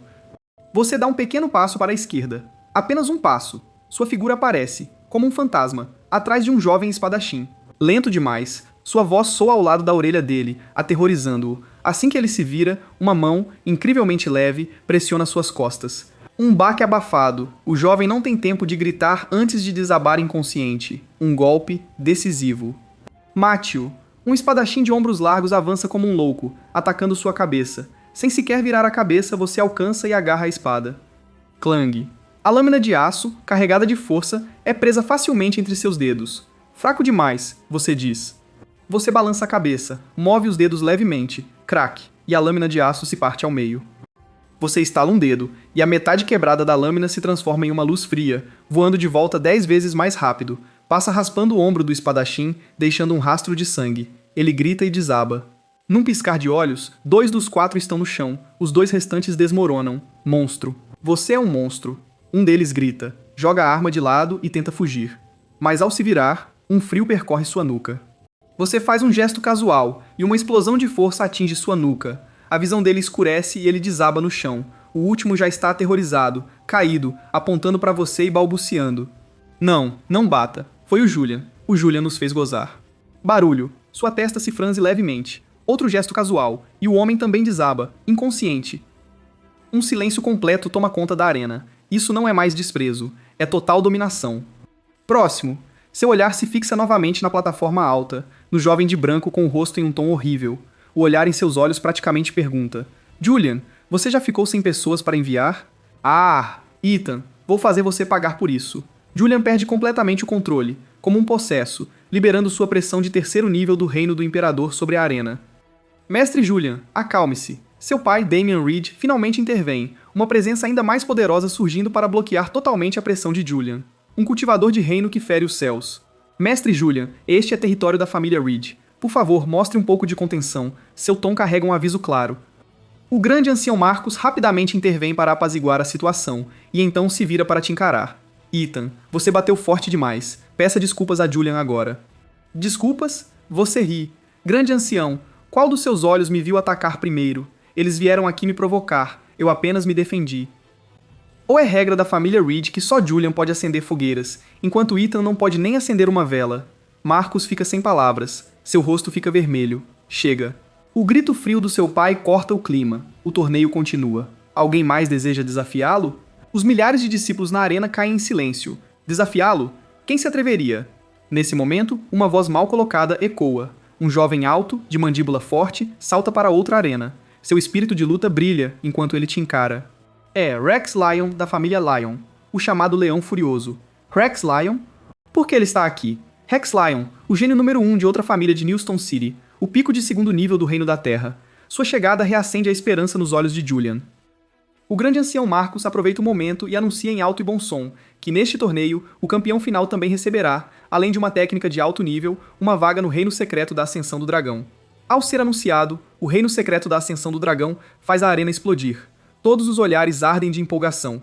Você dá um pequeno passo para a esquerda. Apenas um passo. Sua figura aparece, como um fantasma, atrás de um jovem espadachim. Lento demais, sua voz soa ao lado da orelha dele, aterrorizando-o. Assim que ele se vira, uma mão, incrivelmente leve, pressiona suas costas. Um baque abafado. O jovem não tem tempo de gritar antes de desabar inconsciente. Um golpe decisivo. Mate-o. Um espadachim de ombros largos avança como um louco, atacando sua cabeça. Sem sequer virar a cabeça, você alcança e agarra a espada. Clang. A lâmina de aço, carregada de força, é presa facilmente entre seus dedos. Fraco demais, você diz. Você balança a cabeça, move os dedos levemente, crack, e a lâmina de aço se parte ao meio. Você estala um dedo, e a metade quebrada da lâmina se transforma em uma luz fria, voando de volta 10 vezes mais rápido. Passa raspando o ombro do espadachim, deixando um rastro de sangue. Ele grita e desaba. Num piscar de olhos, 2 dos 4 estão no chão. Os 2 restantes desmoronam. Monstro. Você é um monstro. Um deles grita, joga a arma de lado e tenta fugir. Mas ao se virar, um frio percorre sua nuca. Você faz um gesto casual, e uma explosão de força atinge sua nuca. A visão dele escurece e ele desaba no chão. O último já está aterrorizado, caído, apontando para você e balbuciando. Não, não bata. Foi o Julian. O Julian nos fez gozar. Barulho. Sua testa se franze levemente. Outro gesto casual, e o homem também desaba, inconsciente. Um silêncio completo toma conta da arena. Isso não é mais desprezo, é total dominação. Próximo. Seu olhar se fixa novamente na plataforma alta, no jovem de branco com o rosto em um tom horrível. O olhar em seus olhos praticamente pergunta: Julian, você já ficou sem pessoas para enviar? Ah, Ethan, vou fazer você pagar por isso. Julian perde completamente o controle, como um possesso, liberando sua pressão de 3º nível do reino do Imperador sobre a arena. Mestre Julian, acalme-se. Seu pai, Damian Reed, finalmente intervém, uma presença ainda mais poderosa surgindo para bloquear totalmente a pressão de Julian. Um cultivador de reino que fere os céus. Mestre Julian, este é território da família Reed. Por favor, mostre um pouco de contenção. Seu tom carrega um aviso claro. O grande ancião Marcus rapidamente intervém para apaziguar a situação, e então se vira para te encarar. Ethan, você bateu forte demais. Peça desculpas a Julian agora. Desculpas? Você ri. Grande ancião, qual dos seus olhos me viu atacar primeiro? Eles vieram aqui me provocar. Eu apenas me defendi. Ou é regra da família Reed que só Julian pode acender fogueiras, enquanto Ethan não pode nem acender uma vela. Marcus fica sem palavras. Seu rosto fica vermelho. Chega. O grito frio do seu pai corta o clima. O torneio continua. Alguém mais deseja desafiá-lo? Os milhares de discípulos na arena caem em silêncio. Desafiá-lo? Quem se atreveria? Nesse momento, uma voz mal colocada ecoa. Um jovem alto, de mandíbula forte, salta para outra arena. Seu espírito de luta brilha enquanto ele te encara. É Rex Lyon, da família Lyon, o chamado Leão Furioso. Rex Lyon? Por que ele está aqui? Rex Lyon, o gênio número 1 de outra família de Newston City, o pico de 2º nível do Reino da Terra. Sua chegada reacende a esperança nos olhos de Julian. O grande ancião Marcus aproveita o momento e anuncia em alto e bom som que neste torneio o campeão final também receberá, além de uma técnica de alto nível, uma vaga no Reino Secreto da Ascensão do Dragão. Ao ser anunciado, o Reino Secreto da Ascensão do Dragão faz a arena explodir. Todos os olhares ardem de empolgação.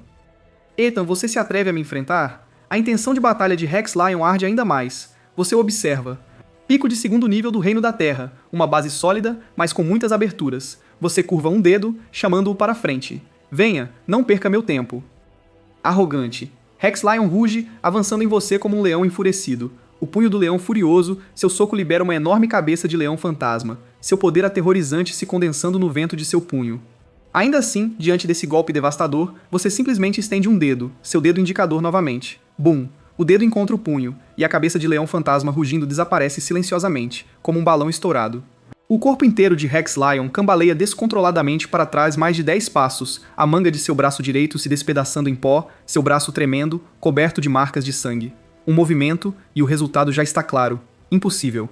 Ethan, você se atreve a me enfrentar? A intenção de batalha de Rex Lyon arde ainda mais. Você observa. Pico de 2º nível do Reino da Terra, uma base sólida, mas com muitas aberturas. Você curva um dedo, chamando-o para frente. Venha, não perca meu tempo. Arrogante. Rex Lyon ruge, avançando em você como um leão enfurecido. O punho do leão furioso, seu soco libera uma enorme cabeça de leão fantasma, seu poder aterrorizante se condensando no vento de seu punho. Ainda assim, diante desse golpe devastador, você simplesmente estende um dedo, seu dedo indicador novamente. Bum! O dedo encontra o punho, e a cabeça de leão fantasma rugindo desaparece silenciosamente, como um balão estourado. O corpo inteiro de Rex Lyon cambaleia descontroladamente para trás mais de 10 passos, a manga de seu braço direito se despedaçando em pó, seu braço tremendo, coberto de marcas de sangue. Um movimento, e o resultado já está claro. Impossível.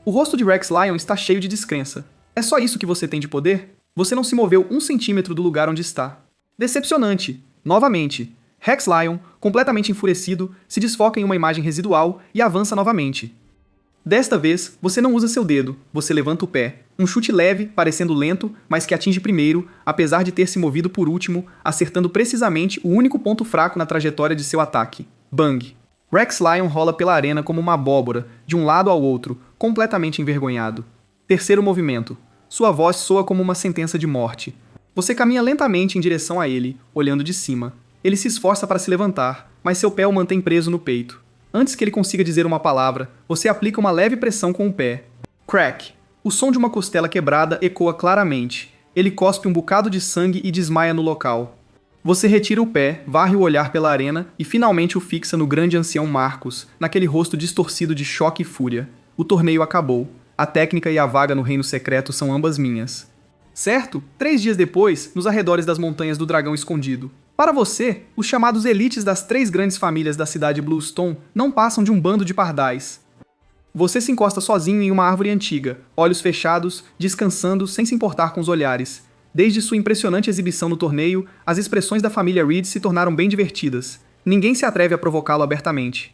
O rosto de Rex Lyon está cheio de descrença. É só isso que você tem de poder? Você não se moveu 1 centímetro do lugar onde está. Decepcionante. Novamente. Rex Lyon, completamente enfurecido, se desfoca em uma imagem residual e avança novamente. Desta vez, você não usa seu dedo, você levanta o pé. Um chute leve, parecendo lento, mas que atinge primeiro, apesar de ter se movido por último, acertando precisamente o único ponto fraco na trajetória de seu ataque. Bang! Rex Lion rola pela arena como uma abóbora, de um lado ao outro, completamente envergonhado. Terceiro movimento. Sua voz soa como uma sentença de morte. Você caminha lentamente em direção a ele, olhando de cima. Ele se esforça para se levantar, mas seu pé o mantém preso no peito. Antes que ele consiga dizer uma palavra, você aplica uma leve pressão com o pé. Crack! O som de uma costela quebrada ecoa claramente. Ele cospe um bocado de sangue e desmaia no local. Você retira o pé, varre o olhar pela arena e finalmente o fixa no grande ancião Marcos, naquele rosto distorcido de choque e fúria. O torneio acabou. A técnica e a vaga no Reino Secreto são ambas minhas. Certo? 3 dias depois, nos arredores das Montanhas do Dragão Escondido. Para você, os chamados elites das 3 grandes famílias da cidade Bluestone não passam de um bando de pardais. Você se encosta sozinho em uma árvore antiga, olhos fechados, descansando sem se importar com os olhares. Desde sua impressionante exibição no torneio, as expressões da família Reed se tornaram bem divertidas. Ninguém se atreve a provocá-lo abertamente.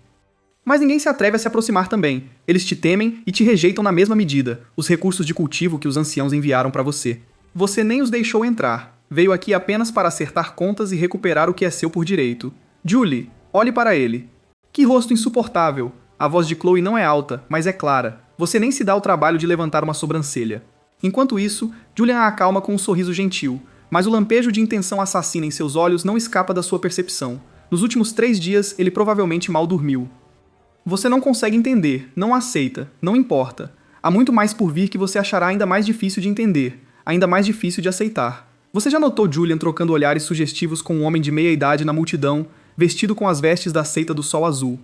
Mas ninguém se atreve a se aproximar também. Eles te temem e te rejeitam na mesma medida, os recursos de cultivo que os anciãos enviaram para você. Você nem os deixou entrar. Veio aqui apenas para acertar contas e recuperar o que é seu por direito. Julie, olhe para ele. Que rosto insuportável. A voz de Chloe não é alta, mas é clara. Você nem se dá o trabalho de levantar uma sobrancelha. Enquanto isso, Julian a acalma com um sorriso gentil, mas o lampejo de intenção assassina em seus olhos não escapa da sua percepção. Nos últimos 3 dias, ele provavelmente mal dormiu. Você não consegue entender, não aceita, não importa. Há muito mais por vir que você achará ainda mais difícil de entender, ainda mais difícil de aceitar. Você já notou Julian trocando olhares sugestivos com um homem de meia-idade na multidão, vestido com as vestes da seita do Sol Azul.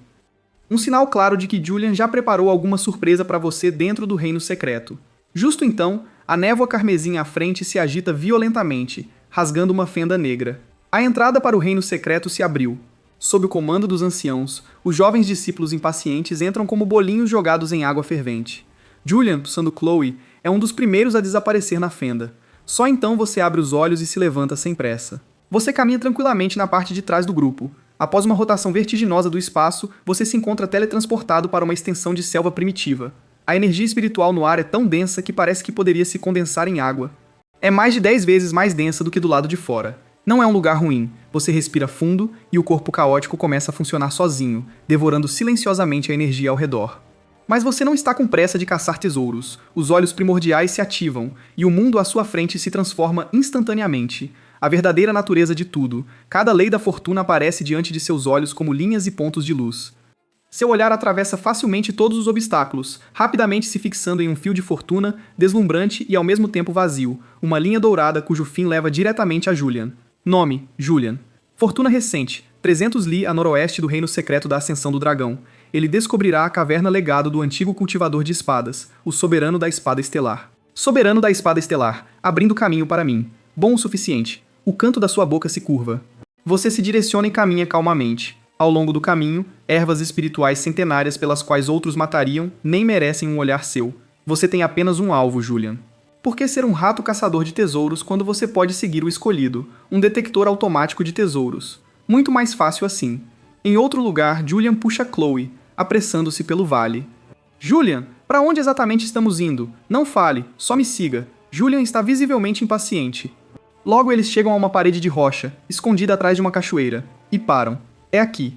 Um sinal claro de que Julian já preparou alguma surpresa para você dentro do Reino Secreto. Justo então, a névoa carmesim à frente se agita violentamente, rasgando uma fenda negra. A entrada para o Reino Secreto se abriu. Sob o comando dos anciãos, os jovens discípulos impacientes entram como bolinhos jogados em água fervente. Julian, puxando Chloe, é um dos primeiros a desaparecer na fenda. Só então você abre os olhos e se levanta sem pressa. Você caminha tranquilamente na parte de trás do grupo. Após uma rotação vertiginosa do espaço, você se encontra teletransportado para uma extensão de selva primitiva. A energia espiritual no ar é tão densa que parece que poderia se condensar em água. É mais de 10 vezes mais densa do que do lado de fora. Não é um lugar ruim. Você respira fundo e o corpo caótico começa a funcionar sozinho, devorando silenciosamente a energia ao redor. Mas você não está com pressa de caçar tesouros. Os olhos primordiais se ativam, e o mundo à sua frente se transforma instantaneamente. A verdadeira natureza de tudo. Cada lei da fortuna aparece diante de seus olhos como linhas e pontos de luz. Seu olhar atravessa facilmente todos os obstáculos, rapidamente se fixando em um fio de fortuna, deslumbrante e ao mesmo tempo vazio, uma linha dourada cujo fim leva diretamente a Julian. Nome: Julian. Fortuna recente, 300 li a noroeste do Reino Secreto da Ascensão do Dragão. Ele descobrirá a caverna legado do antigo cultivador de espadas, o Soberano da Espada Estelar. Soberano da Espada Estelar, abrindo caminho para mim. Bom o suficiente. O canto da sua boca se curva. Você se direciona e caminha calmamente. Ao longo do caminho, ervas espirituais centenárias pelas quais outros matariam nem merecem um olhar seu. Você tem apenas um alvo, Julian. Por que ser um rato caçador de tesouros quando você pode seguir o escolhido, um detector automático de tesouros? Muito mais fácil assim. Em outro lugar, Julian puxa Chloe, apressando-se pelo vale. Julian, para onde exatamente estamos indo? Não fale, só me siga. Julian está visivelmente impaciente. Logo eles chegam a uma parede de rocha, escondida atrás de uma cachoeira, e param. É aqui.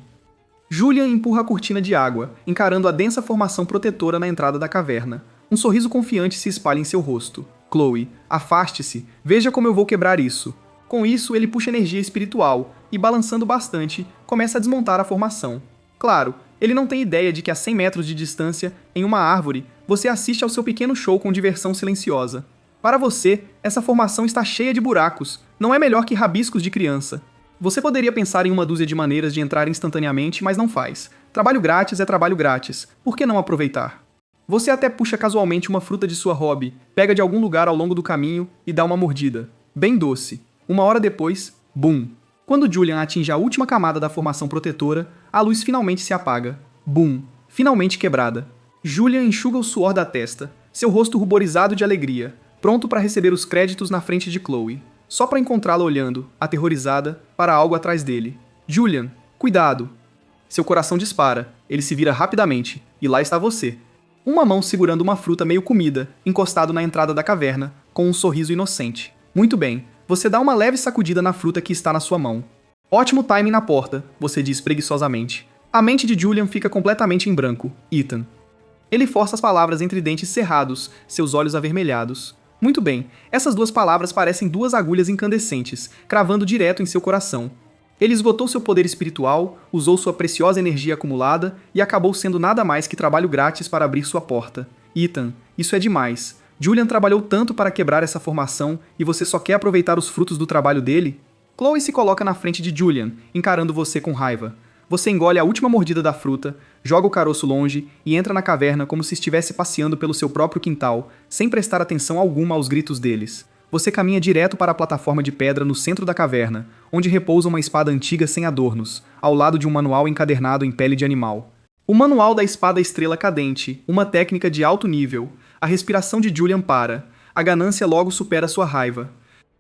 Julian empurra a cortina de água, encarando a densa formação protetora na entrada da caverna. Um sorriso confiante se espalha em seu rosto. Chloe, afaste-se, veja como eu vou quebrar isso. Com isso, ele puxa energia espiritual, e balançando bastante, começa a desmontar a formação. Claro, ele não tem ideia de que a 100 metros de distância, em uma árvore, você assiste ao seu pequeno show com diversão silenciosa. Para você, essa formação está cheia de buracos, não é melhor que rabiscos de criança. Você poderia pensar em uma dúzia de maneiras de entrar instantaneamente, mas não faz. Trabalho grátis é trabalho grátis, por que não aproveitar? Você até puxa casualmente uma fruta de sua hobby, pega de algum lugar ao longo do caminho e dá uma mordida. Bem doce. Uma hora depois, bum! Quando Julian atinge a última camada da formação protetora, a luz finalmente se apaga. Bum! Finalmente quebrada. Julian enxuga o suor da testa, seu rosto ruborizado de alegria, pronto para receber os créditos na frente de Chloe. Só para encontrá-la olhando, aterrorizada, para algo atrás dele. Julian, cuidado! Seu coração dispara, ele se vira rapidamente, e lá está você. Uma mão segurando uma fruta meio comida, encostado na entrada da caverna, com um sorriso inocente. Muito bem, você dá uma leve sacudida na fruta que está na sua mão. Ótimo timing na porta, você diz preguiçosamente. A mente de Julian fica completamente em branco. Ethan. Ele força as palavras entre dentes cerrados, seus olhos avermelhados. Muito bem, essas duas palavras parecem duas agulhas incandescentes, cravando direto em seu coração. Ele esgotou seu poder espiritual, usou sua preciosa energia acumulada e acabou sendo nada mais que trabalho grátis para abrir sua porta. Ethan, isso é demais. Julian trabalhou tanto para quebrar essa formação e você só quer aproveitar os frutos do trabalho dele? Chloe se coloca na frente de Julian, encarando você com raiva. Você engole a última mordida da fruta, joga o caroço longe e entra na caverna como se estivesse passeando pelo seu próprio quintal, sem prestar atenção alguma aos gritos deles. Você caminha direto para a plataforma de pedra no centro da caverna, onde repousa uma espada antiga sem adornos, ao lado de um manual encadernado em pele de animal. O manual da espada estrela cadente, uma técnica de alto nível. A respiração de Julian para. A ganância logo supera sua raiva.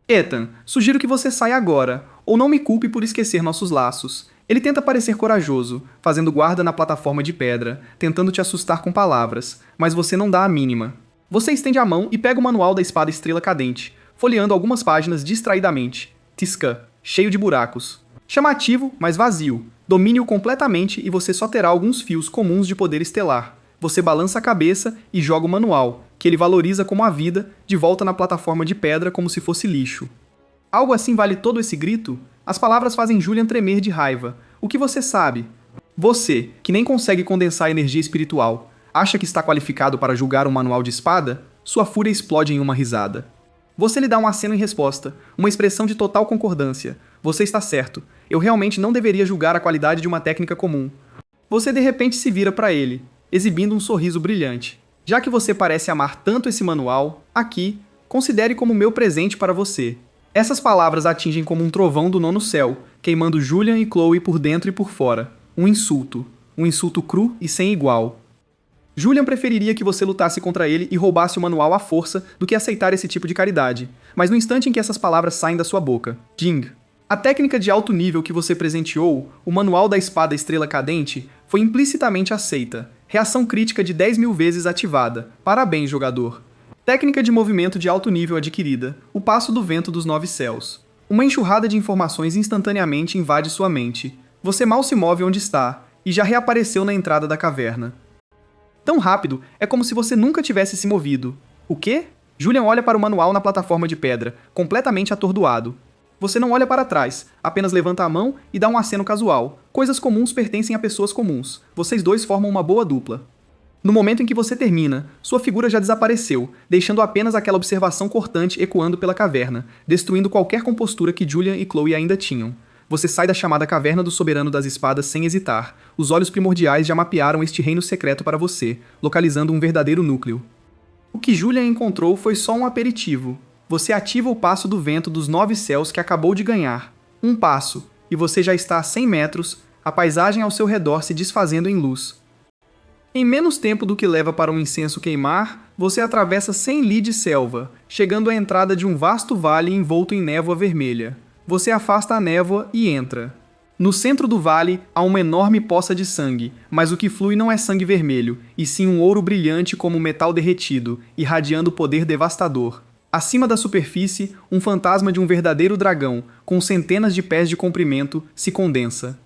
Ethan, sugiro que você saia agora, ou não me culpe por esquecer nossos laços. Ele tenta parecer corajoso, fazendo guarda na plataforma de pedra, tentando te assustar com palavras, mas você não dá a mínima. Você estende a mão e pega o manual da espada estrela cadente, folheando algumas páginas distraidamente. Tisca, cheio de buracos. Chamativo, mas vazio. Domine-o completamente e você só terá alguns fios comuns de poder estelar. Você balança a cabeça e joga o manual, que ele valoriza como a vida, de volta na plataforma de pedra como se fosse lixo. Algo assim vale todo esse grito? As palavras fazem Julian tremer de raiva. O que você sabe? Você, que nem consegue condensar energia espiritual, acha que está qualificado para julgar um manual de espada? Sua fúria explode em uma risada. Você lhe dá um aceno em resposta, uma expressão de total concordância. Você está certo. Eu realmente não deveria julgar a qualidade de uma técnica comum. Você de repente se vira para ele, exibindo um sorriso brilhante. Já que você parece amar tanto esse manual, aqui, considere como meu presente para você. Essas palavras atingem como um trovão do nono céu, queimando Julian e Chloe por dentro e por fora. Um insulto cru e sem igual. Julian preferiria que você lutasse contra ele e roubasse o manual à força do que aceitar esse tipo de caridade, mas no instante em que essas palavras saem da sua boca, Jing. A técnica de alto nível que você presenteou, o manual da espada estrela cadente, foi implicitamente aceita. Reação crítica de 10.000 vezes ativada. Parabéns, jogador. Técnica de movimento de alto nível adquirida. O passo do vento dos 9 céus. Uma enxurrada de informações instantaneamente invade sua mente. Você mal se move onde está, e já reapareceu na entrada da caverna. Tão rápido, é como se você nunca tivesse se movido. O quê? Julian olha para o manual na plataforma de pedra, completamente atordoado. Você não olha para trás, apenas levanta a mão e dá um aceno casual. Coisas comuns pertencem a pessoas comuns. Vocês dois formam uma boa dupla. No momento em que você termina, sua figura já desapareceu, deixando apenas aquela observação cortante ecoando pela caverna, destruindo qualquer compostura que Julian e Chloe ainda tinham. Você sai da chamada Caverna do Soberano das Espadas sem hesitar. Os olhos primordiais já mapearam este reino secreto para você, localizando um verdadeiro núcleo. O que Julian encontrou foi só um aperitivo. Você ativa o passo do vento dos 9 céus que acabou de ganhar. Um passo, e você já está a 100 metros, a paisagem ao seu redor se desfazendo em luz. Em menos tempo do que leva para um incenso queimar, você atravessa 100 li de selva, chegando à entrada de um vasto vale envolto em névoa vermelha. Você afasta a névoa e entra. No centro do vale há uma enorme poça de sangue, mas o que flui não é sangue vermelho, e sim um ouro brilhante como metal derretido, irradiando poder devastador. Acima da superfície, um fantasma de um verdadeiro dragão, com centenas de pés de comprimento, se condensa.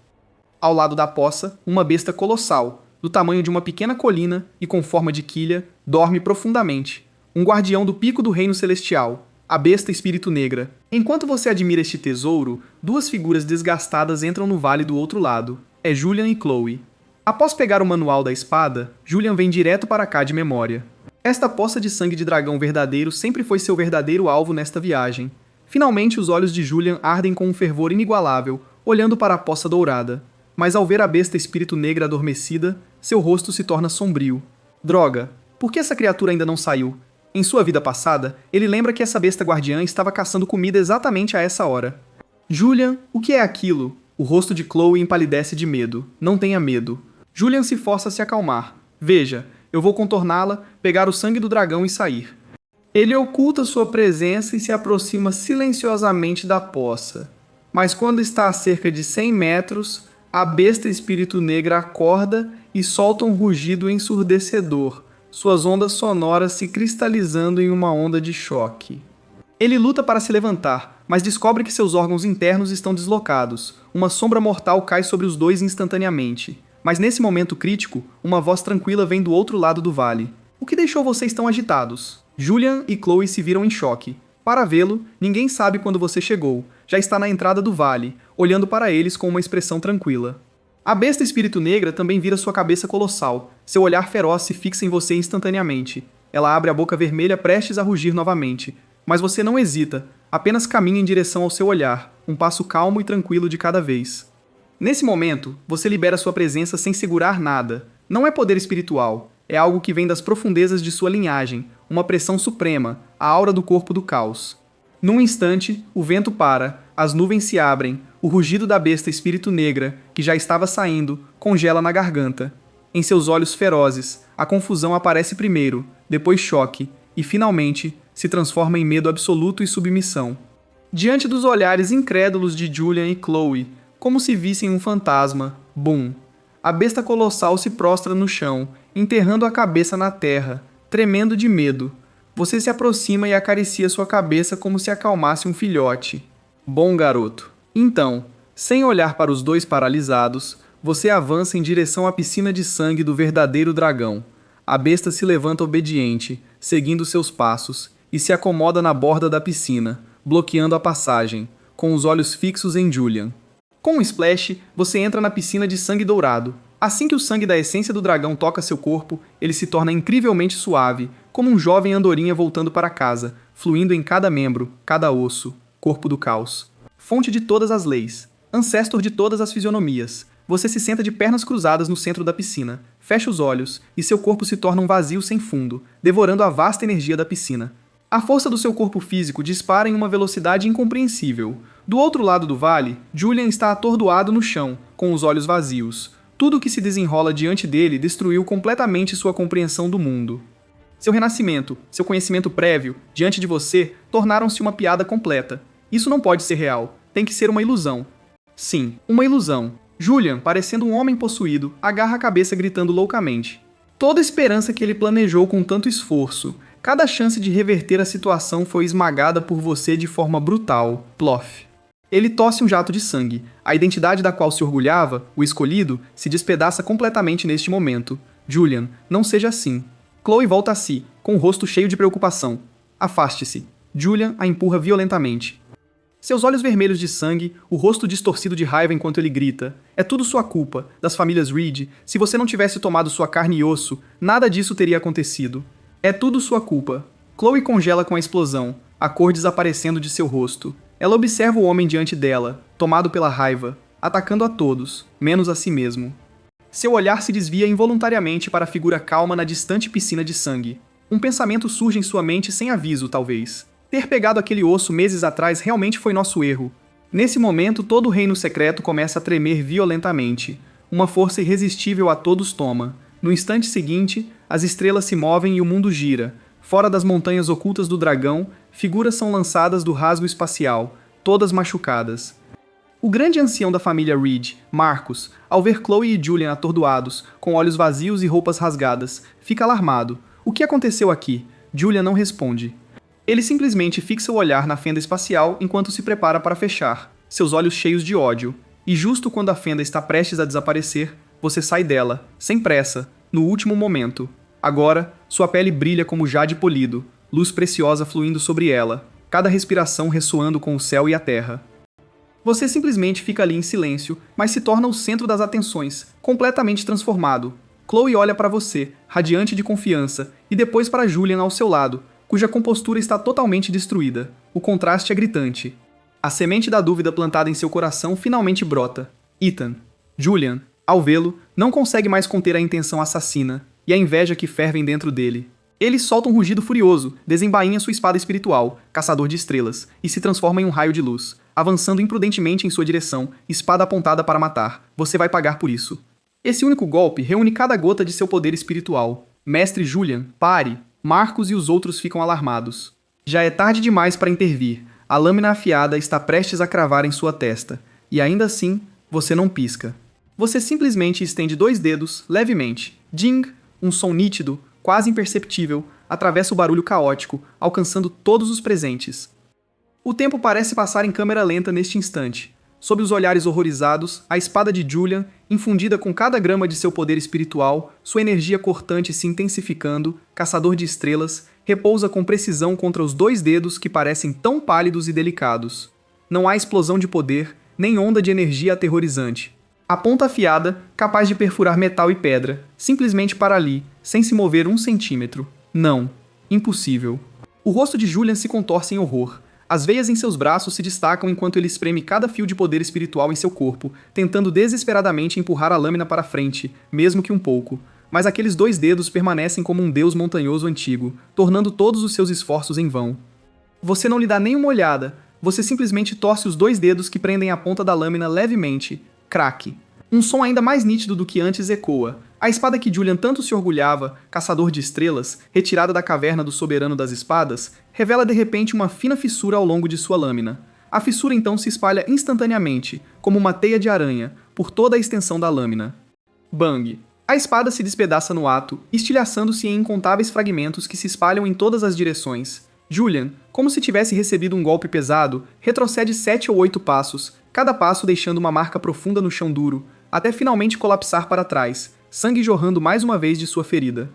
Ao lado da poça, uma besta colossal, do tamanho de uma pequena colina e com forma de quilha, dorme profundamente. Um guardião do pico do reino celestial, a besta espírito negra. Enquanto você admira este tesouro, duas figuras desgastadas entram no vale do outro lado. É Julian e Chloe. Após pegar o manual da espada, Julian vem direto para cá de memória. Esta poça de sangue de dragão verdadeiro sempre foi seu verdadeiro alvo nesta viagem. Finalmente os olhos de Julian ardem com um fervor inigualável, olhando para a poça dourada. Mas ao ver a besta espírito negra adormecida, seu rosto se torna sombrio. Droga, por que essa criatura ainda não saiu? Em sua vida passada, ele lembra que essa besta guardiã estava caçando comida exatamente a essa hora. Julian, o que é aquilo? O rosto de Chloe empalidece de medo. Não tenha medo. Julian se força a se acalmar. Veja, eu vou contorná-la, pegar o sangue do dragão e sair. Ele oculta sua presença e se aproxima silenciosamente da poça. Mas quando está a cerca de 100 metros, a besta espírito negra acorda e solta um rugido ensurdecedor, suas ondas sonoras se cristalizando em uma onda de choque. Ele luta para se levantar, mas descobre que seus órgãos internos estão deslocados. Uma sombra mortal cai sobre os dois instantaneamente. Mas nesse momento crítico, uma voz tranquila vem do outro lado do vale. O que deixou vocês tão agitados? Julian e Chloe se viram em choque. Para vê-lo, ninguém sabe quando você chegou. Já está na entrada do vale, olhando para eles com uma expressão tranquila. A besta espírito negra também vira sua cabeça colossal. Seu olhar feroz se fixa em você instantaneamente. Ela abre a boca vermelha prestes a rugir novamente. Mas você não hesita, apenas caminha em direção ao seu olhar, um passo calmo e tranquilo de cada vez. Nesse momento, você libera sua presença sem segurar nada. Não é poder espiritual, é algo que vem das profundezas de sua linhagem, uma pressão suprema, a aura do corpo do caos. Num instante, o vento para, as nuvens se abrem, o rugido da besta espírito negra, que já estava saindo, congela na garganta. Em seus olhos ferozes, a confusão aparece primeiro, depois choque, e finalmente se transforma em medo absoluto e submissão. Diante dos olhares incrédulos de Julian e Chloe, como se vissem um fantasma, bum! A besta colossal se prostra no chão, enterrando a cabeça na terra, tremendo de medo. Você se aproxima e acaricia sua cabeça como se acalmasse um filhote. Bom garoto. Então, sem olhar para os dois paralisados, você avança em direção à piscina de sangue do verdadeiro dragão. A besta se levanta obediente, seguindo seus passos, e se acomoda na borda da piscina, bloqueando a passagem, com os olhos fixos em Julian. Com um splash, você entra na piscina de sangue dourado. Assim que o sangue da essência do dragão toca seu corpo, ele se torna incrivelmente suave, como um jovem andorinha voltando para casa, fluindo em cada membro, cada osso, corpo do caos. Fonte de todas as leis, ancestor de todas as fisionomias. Você se senta de pernas cruzadas no centro da piscina, fecha os olhos e seu corpo se torna um vazio sem fundo, devorando a vasta energia da piscina. A força do seu corpo físico dispara em uma velocidade incompreensível. Do outro lado do vale, Julian está atordoado no chão, com os olhos vazios. Tudo o que se desenrola diante dele destruiu completamente sua compreensão do mundo. Seu renascimento, seu conhecimento prévio, diante de você, tornaram-se uma piada completa. Isso não pode ser real, tem que ser uma ilusão. Sim, uma ilusão. Julian, parecendo um homem possuído, agarra a cabeça gritando loucamente. Toda a esperança que ele planejou com tanto esforço, cada chance de reverter a situação foi esmagada por você de forma brutal. Plof. Ele tosse um jato de sangue. A identidade da qual se orgulhava, o escolhido, se despedaça completamente neste momento. Julian, não seja assim. Chloe volta a si, com o rosto cheio de preocupação. Afaste-se. Julian a empurra violentamente. Seus olhos vermelhos de sangue, o rosto distorcido de raiva enquanto ele grita. É tudo sua culpa, das famílias Reed. Se você não tivesse tomado sua carne e osso, nada disso teria acontecido. É tudo sua culpa. Chloe congela com a explosão, a cor desaparecendo de seu rosto. Ela observa o homem diante dela, tomado pela raiva, atacando a todos, menos a si mesmo. Seu olhar se desvia involuntariamente para a figura calma na distante piscina de sangue. Um pensamento surge em sua mente sem aviso, talvez. Ter pegado aquele osso meses atrás realmente foi nosso erro. Nesse momento, todo o reino secreto começa a tremer violentamente. Uma força irresistível a todos toma. No instante seguinte, as estrelas se movem e o mundo gira. Fora das montanhas ocultas do dragão, figuras são lançadas do rasgo espacial, todas machucadas. O grande ancião da família Reed, Marcus, ao ver Chloe e Julian atordoados, com olhos vazios e roupas rasgadas, fica alarmado. O que aconteceu aqui? Julian não responde. Ele simplesmente fixa o olhar na fenda espacial enquanto se prepara para fechar, seus olhos cheios de ódio. E justo quando a fenda está prestes a desaparecer, você sai dela, sem pressa, no último momento. Agora, sua pele brilha como jade polido, luz preciosa fluindo sobre ela, cada respiração ressoando com o céu e a terra. Você simplesmente fica ali em silêncio, mas se torna o centro das atenções, completamente transformado. Chloe olha para você, radiante de confiança, e depois para Julian ao seu lado, cuja compostura está totalmente destruída. O contraste é gritante. A semente da dúvida plantada em seu coração finalmente brota. Ethan. Julian, ao vê-lo, não consegue mais conter a intenção assassina e a inveja que fervem dentro dele. Ele solta um rugido furioso, desembainha sua espada espiritual, caçador de estrelas, e se transforma em um raio de luz, avançando imprudentemente em sua direção, espada apontada para matar. Você vai pagar por isso. Esse único golpe reúne cada gota de seu poder espiritual. Mestre Julian, pare! Marcus e os outros ficam alarmados. Já é tarde demais para intervir. A lâmina afiada está prestes a cravar em sua testa. E ainda assim, você não pisca. Você simplesmente estende 2 dedos, levemente. Ding! Um som nítido, quase imperceptível, atravessa o barulho caótico, alcançando todos os presentes. O tempo parece passar em câmera lenta neste instante. Sob os olhares horrorizados, a espada de Julian, infundida com cada grama de seu poder espiritual, sua energia cortante se intensificando, caçador de estrelas, repousa com precisão contra os 2 dedos que parecem tão pálidos e delicados. Não há explosão de poder, nem onda de energia aterrorizante. A ponta afiada, capaz de perfurar metal e pedra, simplesmente para ali, sem se mover 1 centímetro. Não. Impossível. O rosto de Julian se contorce em horror. As veias em seus braços se destacam enquanto ele espreme cada fio de poder espiritual em seu corpo, tentando desesperadamente empurrar a lâmina para frente, mesmo que um pouco. Mas aqueles 2 dedos permanecem como um deus montanhoso antigo, tornando todos os seus esforços em vão. Você não lhe dá nem uma olhada, você simplesmente torce os 2 dedos que prendem a ponta da lâmina levemente. Craque. Um som ainda mais nítido do que antes ecoa. A espada que Julian tanto se orgulhava, caçador de estrelas, retirada da caverna do soberano das espadas, revela de repente uma fina fissura ao longo de sua lâmina. A fissura então se espalha instantaneamente, como uma teia de aranha, por toda a extensão da lâmina. Bang! A espada se despedaça no ato, estilhaçando-se em incontáveis fragmentos que se espalham em todas as direções. Julian, como se tivesse recebido um golpe pesado, retrocede 7 ou 8 passos, cada passo deixando uma marca profunda no chão duro, até finalmente colapsar para trás, sangue jorrando mais uma vez de sua ferida.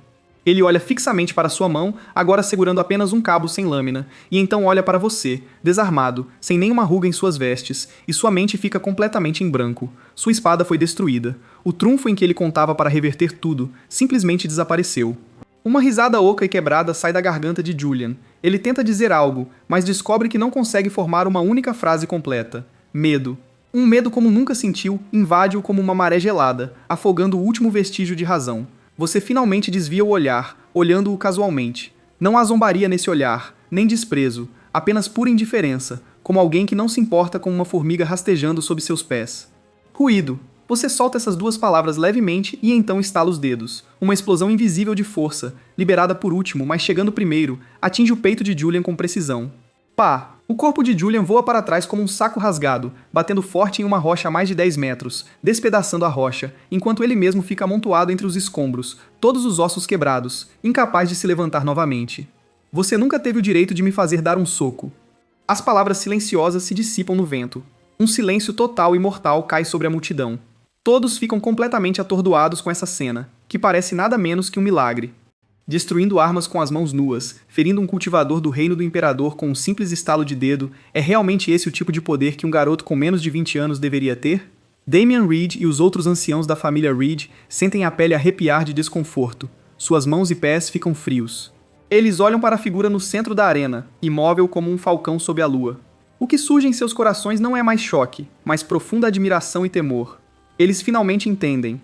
Ele olha fixamente para sua mão, agora segurando apenas um cabo sem lâmina, e então olha para você, desarmado, sem nenhuma ruga em suas vestes, e sua mente fica completamente em branco. Sua espada foi destruída. O trunfo em que ele contava para reverter tudo simplesmente desapareceu. Uma risada oca e quebrada sai da garganta de Julian. Ele tenta dizer algo, mas descobre que não consegue formar uma única frase completa. Medo. Um medo como nunca sentiu invade-o como uma maré gelada, afogando o último vestígio de razão. Você finalmente desvia o olhar, olhando-o casualmente. Não há zombaria nesse olhar, nem desprezo, apenas pura indiferença, como alguém que não se importa com uma formiga rastejando sob seus pés. Ruído. Você solta essas 2 palavras levemente e então estala os dedos. Uma explosão invisível de força, liberada por último, mas chegando primeiro, atinge o peito de Julian com precisão. Pá! O corpo de Julian voa para trás como um saco rasgado, batendo forte em uma rocha a mais de 10 metros, despedaçando a rocha, enquanto ele mesmo fica amontoado entre os escombros, todos os ossos quebrados, incapaz de se levantar novamente. Você nunca teve o direito de me fazer dar um soco. As palavras silenciosas se dissipam no vento. Um silêncio total e mortal cai sobre a multidão. Todos ficam completamente atordoados com essa cena, que parece nada menos que um milagre. Destruindo armas com as mãos nuas, ferindo um cultivador do reino do imperador com um simples estalo de dedo, é realmente esse o tipo de poder que um garoto com menos de 20 anos deveria ter? Damian Reed e os outros anciãos da família Reed sentem a pele arrepiar de desconforto. Suas mãos e pés ficam frios. Eles olham para a figura no centro da arena, imóvel como um falcão sob a lua. O que surge em seus corações não é mais choque, mas profunda admiração e temor. Eles finalmente entendem.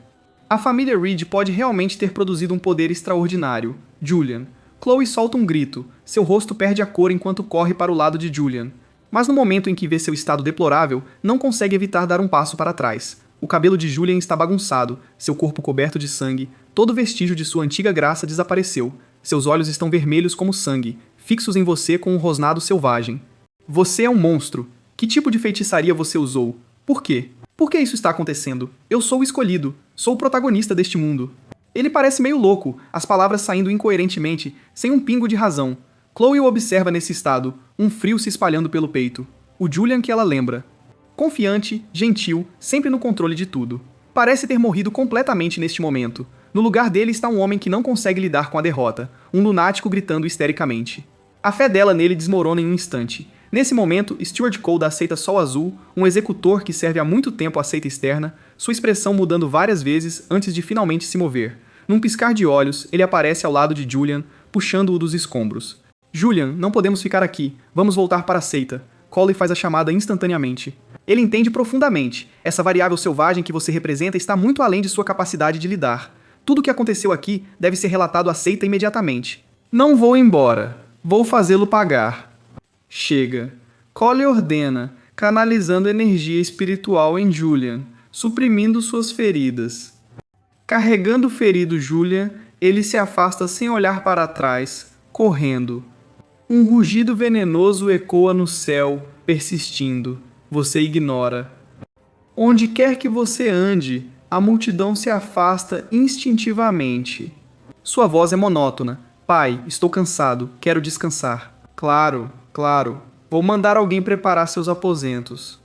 A família Reed pode realmente ter produzido um poder extraordinário. Julian. Chloe solta um grito. Seu rosto perde a cor enquanto corre para o lado de Julian. Mas no momento em que vê seu estado deplorável, não consegue evitar dar um passo para trás. O cabelo de Julian está bagunçado, seu corpo coberto de sangue, todo vestígio de sua antiga graça desapareceu. Seus olhos estão vermelhos como sangue, fixos em você com um rosnado selvagem. Você é um monstro. Que tipo de feitiçaria você usou? Por quê? Por que isso está acontecendo? Eu sou o escolhido. Sou o protagonista deste mundo. Ele parece meio louco, as palavras saindo incoerentemente, sem um pingo de razão. Chloe o observa nesse estado, um frio se espalhando pelo peito. O Julian que ela lembra. Confiante, gentil, sempre no controle de tudo. Parece ter morrido completamente neste momento. No lugar dele está um homem que não consegue lidar com a derrota, um lunático gritando histericamente. A fé dela nele desmorona em um instante. Nesse momento, Stuart Cole da seita Sol Azul, um executor que serve há muito tempo à seita externa, sua expressão mudando várias vezes antes de finalmente se mover. Num piscar de olhos, ele aparece ao lado de Julian, puxando-o dos escombros. Julian, não podemos ficar aqui. Vamos voltar para a seita. Cole faz a chamada instantaneamente. Ele entende profundamente. Essa variável selvagem que você representa está muito além de sua capacidade de lidar. Tudo o que aconteceu aqui deve ser relatado à seita imediatamente. Não vou embora. Vou fazê-lo pagar. Chega. Cole ordena, canalizando energia espiritual em Julian, suprimindo suas feridas. Carregando o ferido Julian, ele se afasta sem olhar para trás, correndo. Um rugido venenoso ecoa no céu, persistindo. Você ignora. Onde quer que você ande, a multidão se afasta instintivamente. Sua voz é monótona. Pai, estou cansado, quero descansar. Claro, claro. Vou mandar alguém preparar seus aposentos.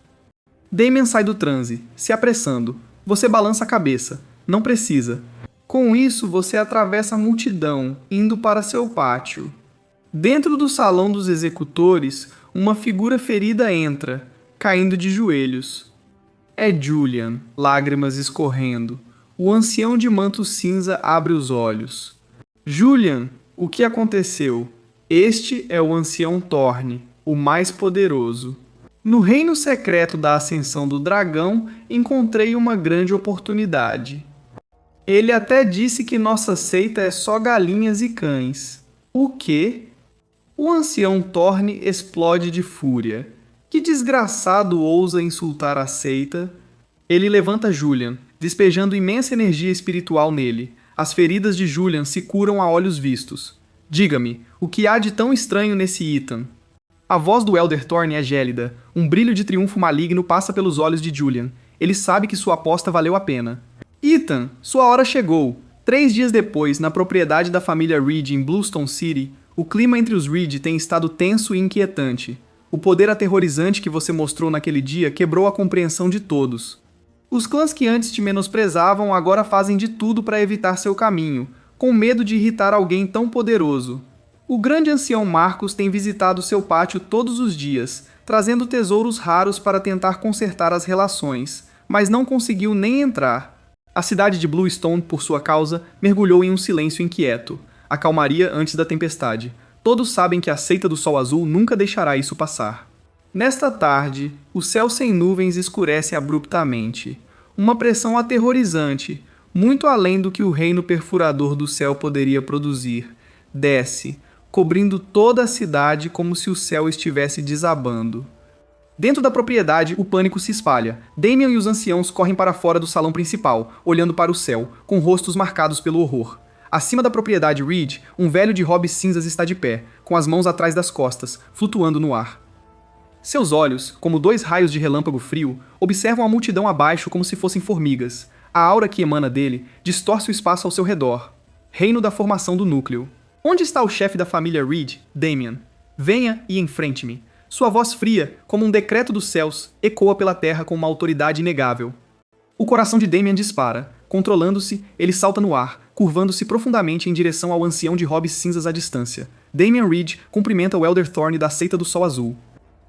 Damien sai do transe, se apressando. Você balança a cabeça. Não precisa. Com isso, você atravessa a multidão, indo para seu pátio. Dentro do salão dos executores, uma figura ferida entra, caindo de joelhos. É Julian, lágrimas escorrendo. O ancião de manto cinza abre os olhos. Julian, o que aconteceu? Este é o ancião Thorne, o mais poderoso. No reino secreto da ascensão do dragão, encontrei uma grande oportunidade. Ele até disse que nossa seita é só galinhas e cães. O quê? O ancião Thorne explode de fúria. Que desgraçado ousa insultar a seita? Ele levanta Julian, despejando imensa energia espiritual nele. As feridas de Julian se curam a olhos vistos. Diga-me, o que há de tão estranho nesse Ethan? A voz do Elder Thorne é gélida. Um brilho de triunfo maligno passa pelos olhos de Julian. Ele sabe que sua aposta valeu a pena. Ethan, sua hora chegou. 3 dias depois, na propriedade da família Reed em Bluestone City, o clima entre os Reed tem estado tenso e inquietante. O poder aterrorizante que você mostrou naquele dia quebrou a compreensão de todos. Os clãs que antes te menosprezavam agora fazem de tudo para evitar seu caminho, com medo de irritar alguém tão poderoso. O grande ancião Marcus tem visitado seu pátio todos os dias, trazendo tesouros raros para tentar consertar as relações, mas não conseguiu nem entrar. A cidade de Bluestone, por sua causa, mergulhou em um silêncio inquieto. A calmaria antes da tempestade. Todos sabem que a seita do Sol Azul nunca deixará isso passar. Nesta tarde, o céu sem nuvens escurece abruptamente. Uma pressão aterrorizante, muito além do que o reino perfurador do céu poderia produzir, desce, cobrindo toda a cidade como se o céu estivesse desabando. Dentro da propriedade, o pânico se espalha. Damien e os anciãos correm para fora do salão principal, olhando para o céu, com rostos marcados pelo horror. Acima da propriedade Reed, um velho de hobbies cinzas está de pé, com as mãos atrás das costas, flutuando no ar. Seus olhos, como 2 raios de relâmpago frio, observam a multidão abaixo como se fossem formigas. A aura que emana dele distorce o espaço ao seu redor. Reino da formação do núcleo. Onde está o chefe da família Reed, Damien? Venha e enfrente-me. Sua voz fria, como um decreto dos céus, ecoa pela terra com uma autoridade inegável. O coração de Damien dispara. Controlando-se, ele salta no ar, curvando-se profundamente em direção ao ancião de hobbies cinzas à distância. Damien Reed cumprimenta o Elder Thorne da seita do Sol Azul.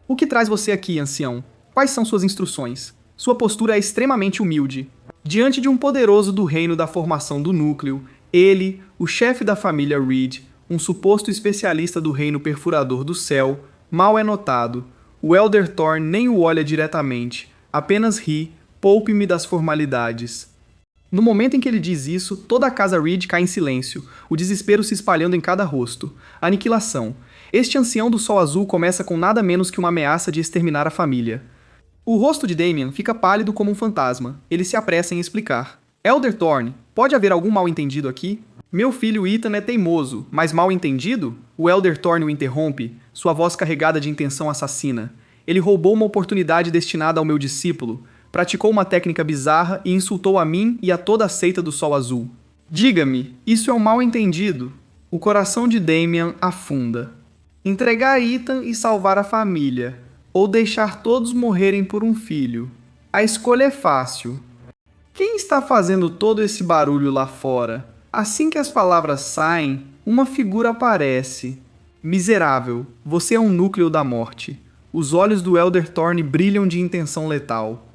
O que traz você aqui, ancião? Quais são suas instruções? Sua postura é extremamente humilde. Diante de um poderoso do reino da formação do núcleo, ele, o chefe da família Reed, um suposto especialista do reino perfurador do céu, mal é notado. O Elder Thorne nem o olha diretamente, apenas ri, poupe-me das formalidades. No momento em que ele diz isso, toda a casa Reed cai em silêncio, o desespero se espalhando em cada rosto. Aniquilação. Este ancião do Sol Azul começa com nada menos que uma ameaça de exterminar a família. O rosto de Damien fica pálido como um fantasma. Ele se apressa em explicar. Elder Thorne, pode haver algum mal-entendido aqui? Meu filho Ethan é teimoso, mas mal-entendido? O Elder Thorne o interrompe, sua voz carregada de intenção assassina. Ele roubou uma oportunidade destinada ao meu discípulo, praticou uma técnica bizarra e insultou a mim e a toda a seita do Sol Azul. Diga-me, isso é um mal-entendido? O coração de Damien afunda. Entregar Ethan e salvar a família, ou deixar todos morrerem por um filho. A escolha é fácil. Quem está fazendo todo esse barulho lá fora? Assim que as palavras saem, uma figura aparece. Miserável, você é um núcleo da morte. Os olhos do Elder Thorne brilham de intenção letal.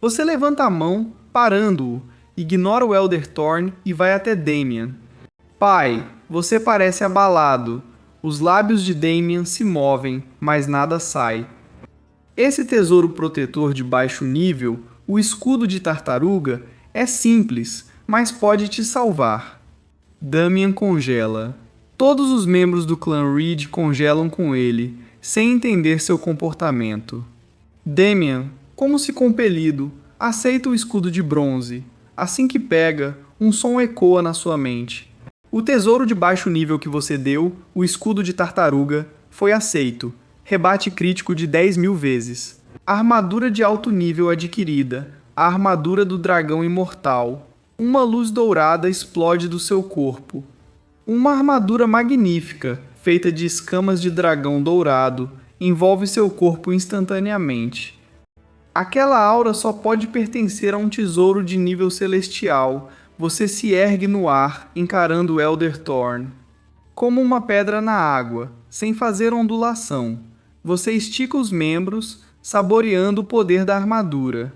Você levanta a mão, parando-o, ignora o Elder Thorne e vai até Damien. Pai, você parece abalado. Os lábios de Damien se movem, mas nada sai. Esse tesouro protetor de baixo nível, o escudo de tartaruga, é simples, mas pode te salvar. Damien congela. Todos os membros do clã Reed congelam com ele, sem entender seu comportamento. Damien, como se compelido, aceita o escudo de bronze. Assim que pega, um som ecoa na sua mente. O tesouro de baixo nível que você deu, o escudo de tartaruga, foi aceito. Rebate crítico de 10.000 vezes. Armadura de alto nível adquirida. A armadura do dragão imortal. Uma luz dourada explode do seu corpo. Uma armadura magnífica, feita de escamas de dragão dourado, envolve seu corpo instantaneamente. Aquela aura só pode pertencer a um tesouro de nível celestial. Você se ergue no ar, encarando o Elder Thorn. Como uma pedra na água, sem fazer ondulação. Você estica os membros, saboreando o poder da armadura.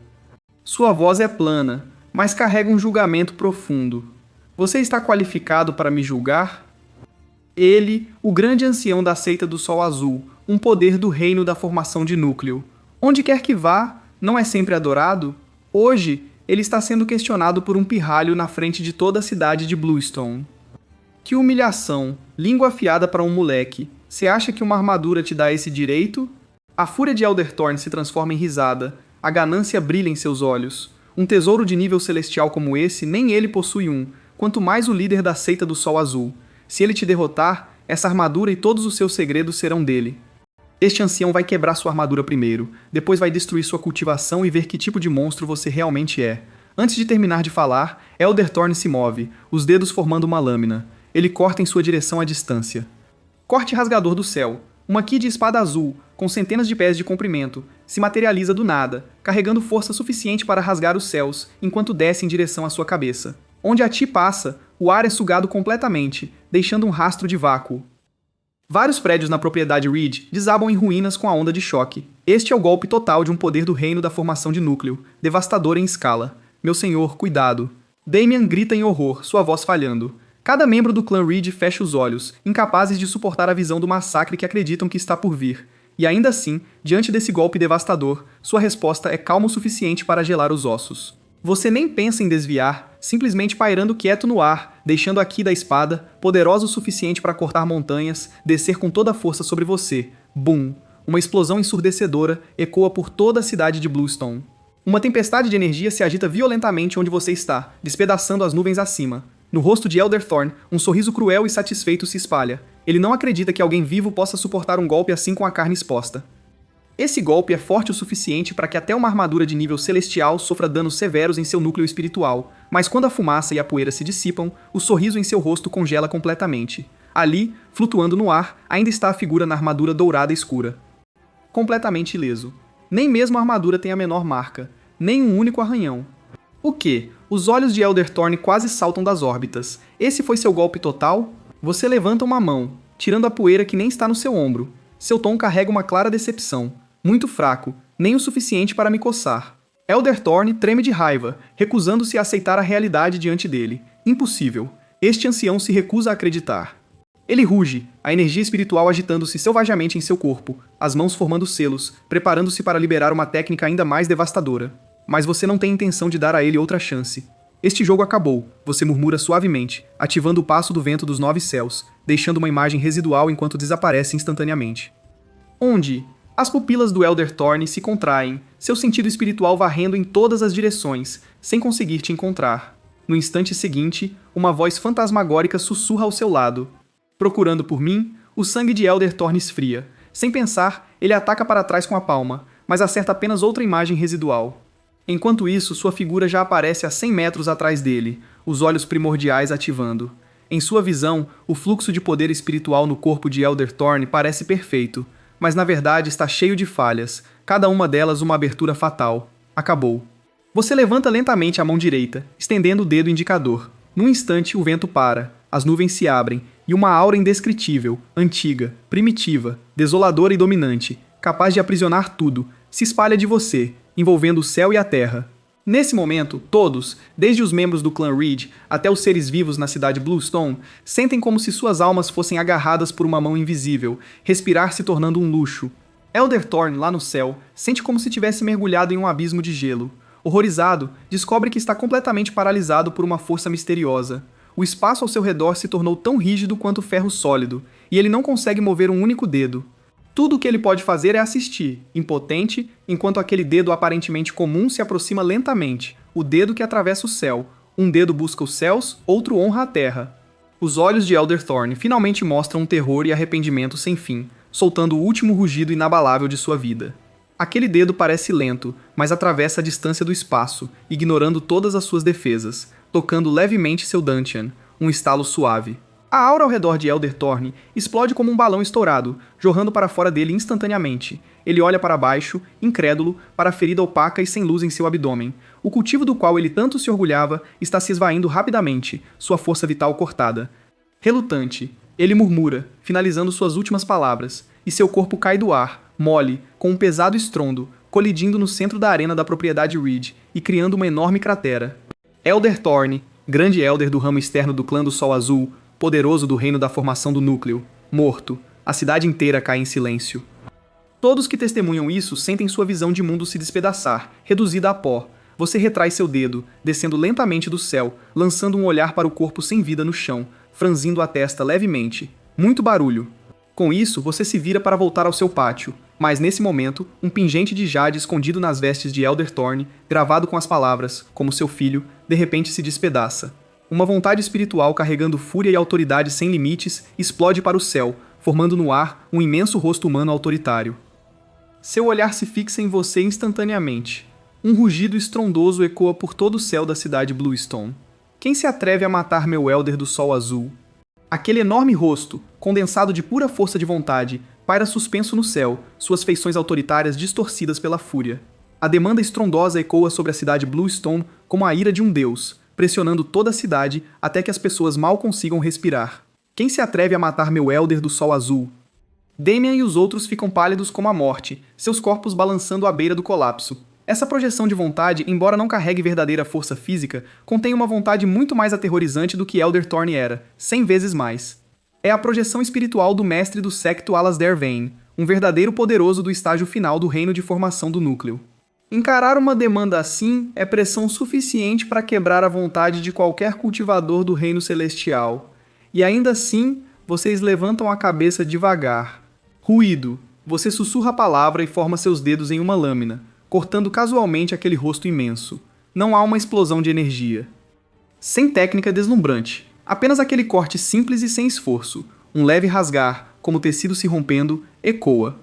Sua voz é plana, mas carrega um julgamento profundo. Você está qualificado para me julgar? Ele, o grande ancião da seita do Sol Azul, um poder do reino da formação de núcleo. Onde quer que vá, não é sempre adorado? Hoje, ele está sendo questionado por um pirralho na frente de toda a cidade de Bluestone. Que humilhação, língua afiada para um moleque. Você acha que uma armadura te dá esse direito? A fúria de Elder Thorn se transforma em risada. A ganância brilha em seus olhos. Um tesouro de nível celestial como esse, nem ele possui um, quanto mais o líder da seita do Sol Azul. Se ele te derrotar, essa armadura e todos os seus segredos serão dele. Este ancião vai quebrar sua armadura primeiro, depois vai destruir sua cultivação e ver que tipo de monstro você realmente é. Antes de terminar de falar, Elder Thorn se move, os dedos formando uma lâmina. Ele corta em sua direção à distância. Corte rasgador do céu. Uma ki de espada azul, com centenas de pés de comprimento, se materializa do nada, carregando força suficiente para rasgar os céus, enquanto desce em direção à sua cabeça. Onde a ti passa, o ar é sugado completamente, deixando um rastro de vácuo. Vários prédios na propriedade Reed desabam em ruínas com a onda de choque. Este é o golpe total de um poder do reino da formação de núcleo, devastador em escala. Meu senhor, cuidado. Damian grita em horror, sua voz falhando. Cada membro do clã Reed fecha os olhos, incapazes de suportar a visão do massacre que acreditam que está por vir. E ainda assim, diante desse golpe devastador, sua resposta é calma o suficiente para gelar os ossos. Você nem pensa em desviar, simplesmente pairando quieto no ar, deixando a ki da espada, poderosa o suficiente para cortar montanhas, descer com toda a força sobre você. Bum! Uma explosão ensurdecedora ecoa por toda a cidade de Bluestone. Uma tempestade de energia se agita violentamente onde você está, despedaçando as nuvens acima. No rosto de Elder Thorn, um sorriso cruel e satisfeito se espalha. Ele não acredita que alguém vivo possa suportar um golpe assim com a carne exposta. Esse golpe é forte o suficiente para que até uma armadura de nível celestial sofra danos severos em seu núcleo espiritual, mas quando a fumaça e a poeira se dissipam, o sorriso em seu rosto congela completamente. Ali, flutuando no ar, ainda está a figura na armadura dourada escura. Completamente ileso. Nem mesmo a armadura tem a menor marca, nem um único arranhão. O quê? Os olhos de Elder Thorn quase saltam das órbitas. Esse foi seu golpe total? Você levanta uma mão, tirando a poeira que nem está no seu ombro. Seu tom carrega uma clara decepção. Muito fraco, nem o suficiente para me coçar. Elder Thorn treme de raiva, recusando-se a aceitar a realidade diante dele. Impossível. Este ancião se recusa a acreditar. Ele ruge, a energia espiritual agitando-se selvagamente em seu corpo, as mãos formando selos, preparando-se para liberar uma técnica ainda mais devastadora. Mas você não tem intenção de dar a ele outra chance. Este jogo acabou, você murmura suavemente, ativando o passo do vento dos 9 céus, deixando uma imagem residual enquanto desaparece instantaneamente. Onde? As pupilas do Elder Thorn se contraem, seu sentido espiritual varrendo em todas as direções, sem conseguir te encontrar. No instante seguinte, uma voz fantasmagórica sussurra ao seu lado. Procurando por mim, o sangue de Elder Thorn esfria. Sem pensar, ele ataca para trás com a palma, mas acerta apenas outra imagem residual. Enquanto isso, sua figura já aparece a 100 metros atrás dele, os olhos primordiais ativando. Em sua visão, o fluxo de poder espiritual no corpo de Elder Thorn parece perfeito, mas na verdade está cheio de falhas, cada uma delas uma abertura fatal. Acabou. Você levanta lentamente a mão direita, estendendo o dedo indicador. Num instante, o vento para, as nuvens se abrem, e uma aura indescritível, antiga, primitiva, desoladora e dominante, capaz de aprisionar tudo, se espalha de você, envolvendo o céu e a terra. Nesse momento, todos, desde os membros do clã Reed até os seres vivos na cidade Bluestone, sentem como se suas almas fossem agarradas por uma mão invisível, respirar se tornando um luxo. Elder Thorn, lá no céu, sente como se tivesse mergulhado em um abismo de gelo. Horrorizado, descobre que está completamente paralisado por uma força misteriosa. O espaço ao seu redor se tornou tão rígido quanto ferro sólido, e ele não consegue mover um único dedo. Tudo o que ele pode fazer é assistir, impotente, enquanto aquele dedo aparentemente comum se aproxima lentamente, o dedo que atravessa o céu. Um dedo busca os céus, outro honra a terra. Os olhos de Elder Thorn finalmente mostram um terror e arrependimento sem fim, soltando o último rugido inabalável de sua vida. Aquele dedo parece lento, mas atravessa a distância do espaço, ignorando todas as suas defesas, tocando levemente seu Dantian, um estalo suave. A aura ao redor de Elder Thorne explode como um balão estourado, jorrando para fora dele instantaneamente. Ele olha para baixo, incrédulo, para a ferida opaca e sem luz em seu abdômen. O cultivo do qual ele tanto se orgulhava está se esvaindo rapidamente, sua força vital cortada. Relutante, ele murmura, finalizando suas últimas palavras, e seu corpo cai do ar, mole, com um pesado estrondo, colidindo no centro da arena da propriedade Reed e criando uma enorme cratera. Elder Thorne, grande Elder do ramo externo do clã do Sol Azul, poderoso do reino da formação do núcleo, morto. A cidade inteira cai em silêncio. Todos que testemunham isso sentem sua visão de mundo se despedaçar, reduzida a pó. Você retrai seu dedo, descendo lentamente do céu, lançando um olhar para o corpo sem vida no chão, franzindo a testa levemente. Muito barulho. Com isso, você se vira para voltar ao seu pátio, mas nesse momento, um pingente de jade escondido nas vestes de Elder Thorne, gravado com as palavras, como seu filho, de repente se despedaça. Uma vontade espiritual carregando fúria e autoridade sem limites explode para o céu, formando no ar um imenso rosto humano autoritário. Seu olhar se fixa em você instantaneamente. Um rugido estrondoso ecoa por todo o céu da cidade Bluestone. Quem se atreve a matar meu Elder do Sol Azul? Aquele enorme rosto, condensado de pura força de vontade, paira suspenso no céu, suas feições autoritárias distorcidas pela fúria. A demanda estrondosa ecoa sobre a cidade Bluestone como a ira de um deus, pressionando toda a cidade até que as pessoas mal consigam respirar. Quem se atreve a matar meu Elder do Sol Azul? Damian e os outros ficam pálidos como a morte, seus corpos balançando à beira do colapso. Essa projeção de vontade, embora não carregue verdadeira força física, contém uma vontade muito mais aterrorizante do que Elder Thorne era, 100 vezes mais. É a projeção espiritual do mestre do secto Alasdair Vayne, um verdadeiro poderoso do estágio final do reino de formação do núcleo. Encarar uma demanda assim é pressão suficiente para quebrar a vontade de qualquer cultivador do reino celestial. E ainda assim, vocês levantam a cabeça devagar. Ruído. Você sussurra a palavra e forma seus dedos em uma lâmina, cortando casualmente aquele rosto imenso. Não há uma explosão de energia. Sem técnica deslumbrante. Apenas aquele corte simples e sem esforço. Um leve rasgar, como tecido se rompendo, ecoa.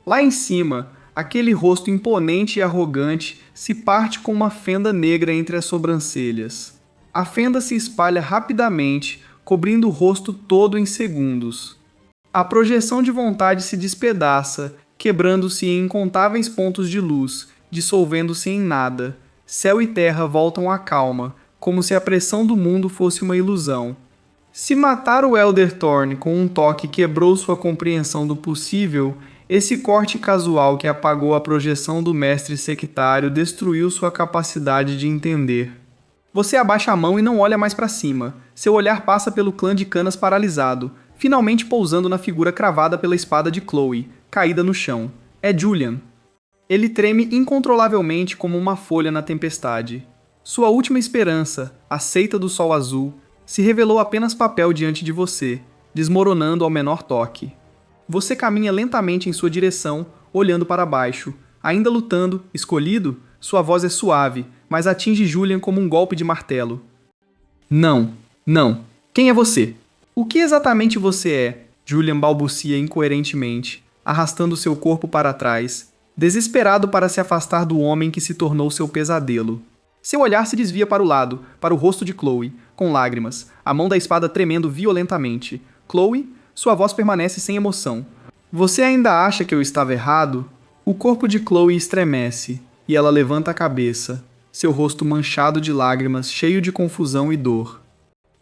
Lá em cima, aquele rosto imponente e arrogante se parte com uma fenda negra entre as sobrancelhas. A fenda se espalha rapidamente, cobrindo o rosto todo em segundos. A projeção de vontade se despedaça, quebrando-se em incontáveis pontos de luz, dissolvendo-se em nada. Céu e terra voltam à calma, como se a pressão do mundo fosse uma ilusão. Se matar o Elder Thorne com um toque quebrou sua compreensão do possível, esse corte casual que apagou a projeção do mestre sectário destruiu sua capacidade de entender. Você abaixa a mão e não olha mais para cima. Seu olhar passa pelo clã de Canas paralisado, finalmente pousando na figura cravada pela espada de Chloe, caída no chão. É Julian. Ele treme incontrolavelmente como uma folha na tempestade. Sua última esperança, a seita do Sol Azul, se revelou apenas papel diante de você, desmoronando ao menor toque. Você caminha lentamente em sua direção, olhando para baixo. Ainda lutando, escolhido, sua voz é suave, mas atinge Julian como um golpe de martelo. Não, não. Quem é você? O que exatamente você é? Julian balbucia incoerentemente, arrastando seu corpo para trás, desesperado para se afastar do homem que se tornou seu pesadelo. Seu olhar se desvia para o lado, para o rosto de Chloe, com lágrimas, a mão da espada tremendo violentamente. Chloe, sua voz permanece sem emoção. Você ainda acha que eu estava errado? O corpo de Chloe estremece, e ela levanta a cabeça, seu rosto manchado de lágrimas, cheio de confusão e dor.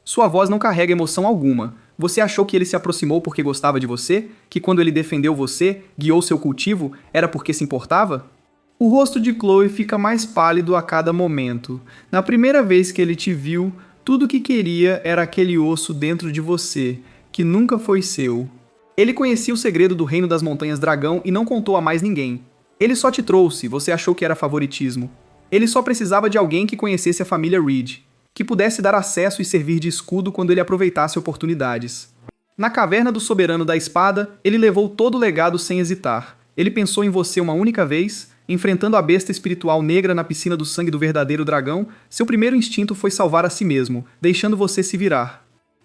Sua voz não carrega emoção alguma. Você achou que ele se aproximou porque gostava de você? Que quando ele defendeu você, guiou seu cultivo, era porque se importava? O rosto de Chloe fica mais pálido a cada momento. Na primeira vez que ele te viu, tudo o que queria era aquele osso dentro de você, que nunca foi seu. Ele conhecia o segredo do reino das montanhas dragão e não contou a mais ninguém. Ele só te trouxe, você achou que era favoritismo. Ele só precisava de alguém que conhecesse a família Reed, que pudesse dar acesso e servir de escudo quando ele aproveitasse oportunidades. Na caverna do soberano da espada, ele levou todo o legado sem hesitar. Ele pensou em você uma única vez, enfrentando a besta espiritual negra na piscina do sangue do verdadeiro dragão, seu primeiro instinto foi salvar a si mesmo, deixando você se virar.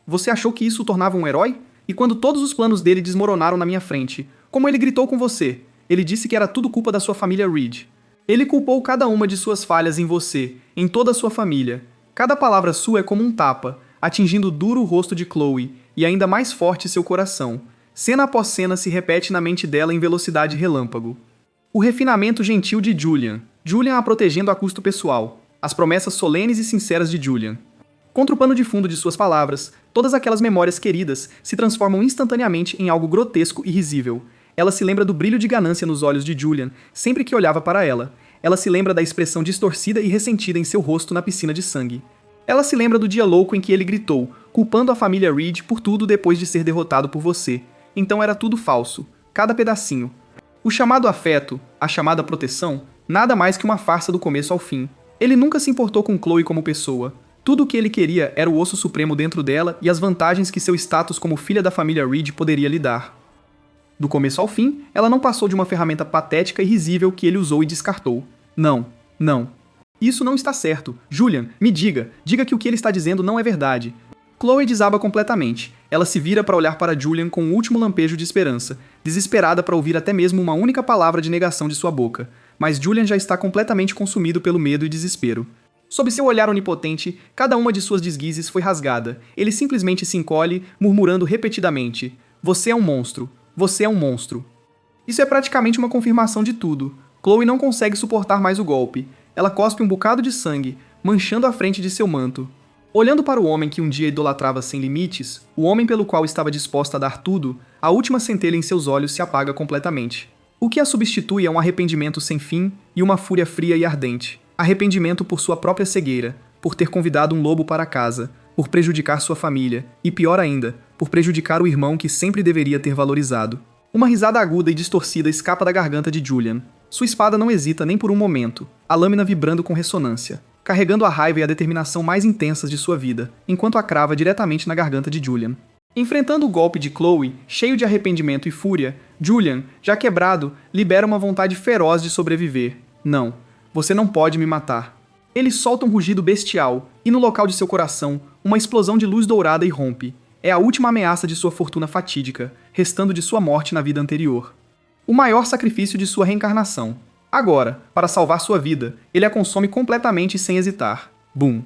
Você achou que isso o tornava um herói? E quando todos os planos dele desmoronaram na minha frente, como ele gritou com você? Ele disse que era tudo culpa da sua família Reed. Ele culpou cada uma de suas falhas em você, em toda a sua família. Cada palavra sua é como um tapa, atingindo duro o rosto de Chloe, e ainda mais forte seu coração. Cena após cena se repete na mente dela em velocidade relâmpago. O refinamento gentil de Julian. Julian a protegendo a custo pessoal. As promessas solenes e sinceras de Julian. Contra o pano de fundo de suas palavras, todas aquelas memórias queridas se transformam instantaneamente em algo grotesco e risível. Ela se lembra do brilho de ganância nos olhos de Julian sempre que olhava para ela. Ela se lembra da expressão distorcida e ressentida em seu rosto na piscina de sangue. Ela se lembra do dia louco em que ele gritou, culpando a família Reed por tudo depois de ser derrotado por você. Então era tudo falso, cada pedacinho. O chamado afeto, a chamada proteção, nada mais que uma farsa do começo ao fim. Ele nunca se importou com Chloe como pessoa. Tudo o que ele queria era o osso supremo dentro dela e as vantagens que seu status como filha da família Reed poderia lhe dar. Do começo ao fim, ela não passou de uma ferramenta patética e risível que ele usou e descartou. Não, não. Isso não está certo. Julian, me diga que o que ele está dizendo não é verdade. Chloe desaba completamente. Ela se vira para olhar para Julian com um último lampejo de esperança, desesperada para ouvir até mesmo uma única palavra de negação de sua boca. Mas Julian já está completamente consumido pelo medo e desespero. Sob seu olhar onipotente, cada uma de suas desguizes foi rasgada. Ele simplesmente se encolhe, murmurando repetidamente: "Você é um monstro. Você é um monstro." Isso é praticamente uma confirmação de tudo. Chloe não consegue suportar mais o golpe. Ela cospe um bocado de sangue, manchando a frente de seu manto. Olhando para o homem que um dia idolatrava sem limites, o homem pelo qual estava disposta a dar tudo, a última centelha em seus olhos se apaga completamente. O que a substitui é um arrependimento sem fim e uma fúria fria e ardente. Arrependimento por sua própria cegueira, por ter convidado um lobo para casa, por prejudicar sua família, e pior ainda, por prejudicar o irmão que sempre deveria ter valorizado. Uma risada aguda e distorcida escapa da garganta de Julian. Sua espada não hesita nem por um momento, a lâmina vibrando com ressonância, carregando a raiva e a determinação mais intensas de sua vida, enquanto a crava diretamente na garganta de Julian. Enfrentando o golpe de Chloe, cheio de arrependimento e fúria, Julian, já quebrado, libera uma vontade feroz de sobreviver. Não, você não pode me matar. Ele solta um rugido bestial, e no local de seu coração, uma explosão de luz dourada irrompe. É a última ameaça de sua fortuna fatídica, restando de sua morte na vida anterior. O maior sacrifício de sua reencarnação. Agora, para salvar sua vida, ele a consome completamente e sem hesitar. Bum!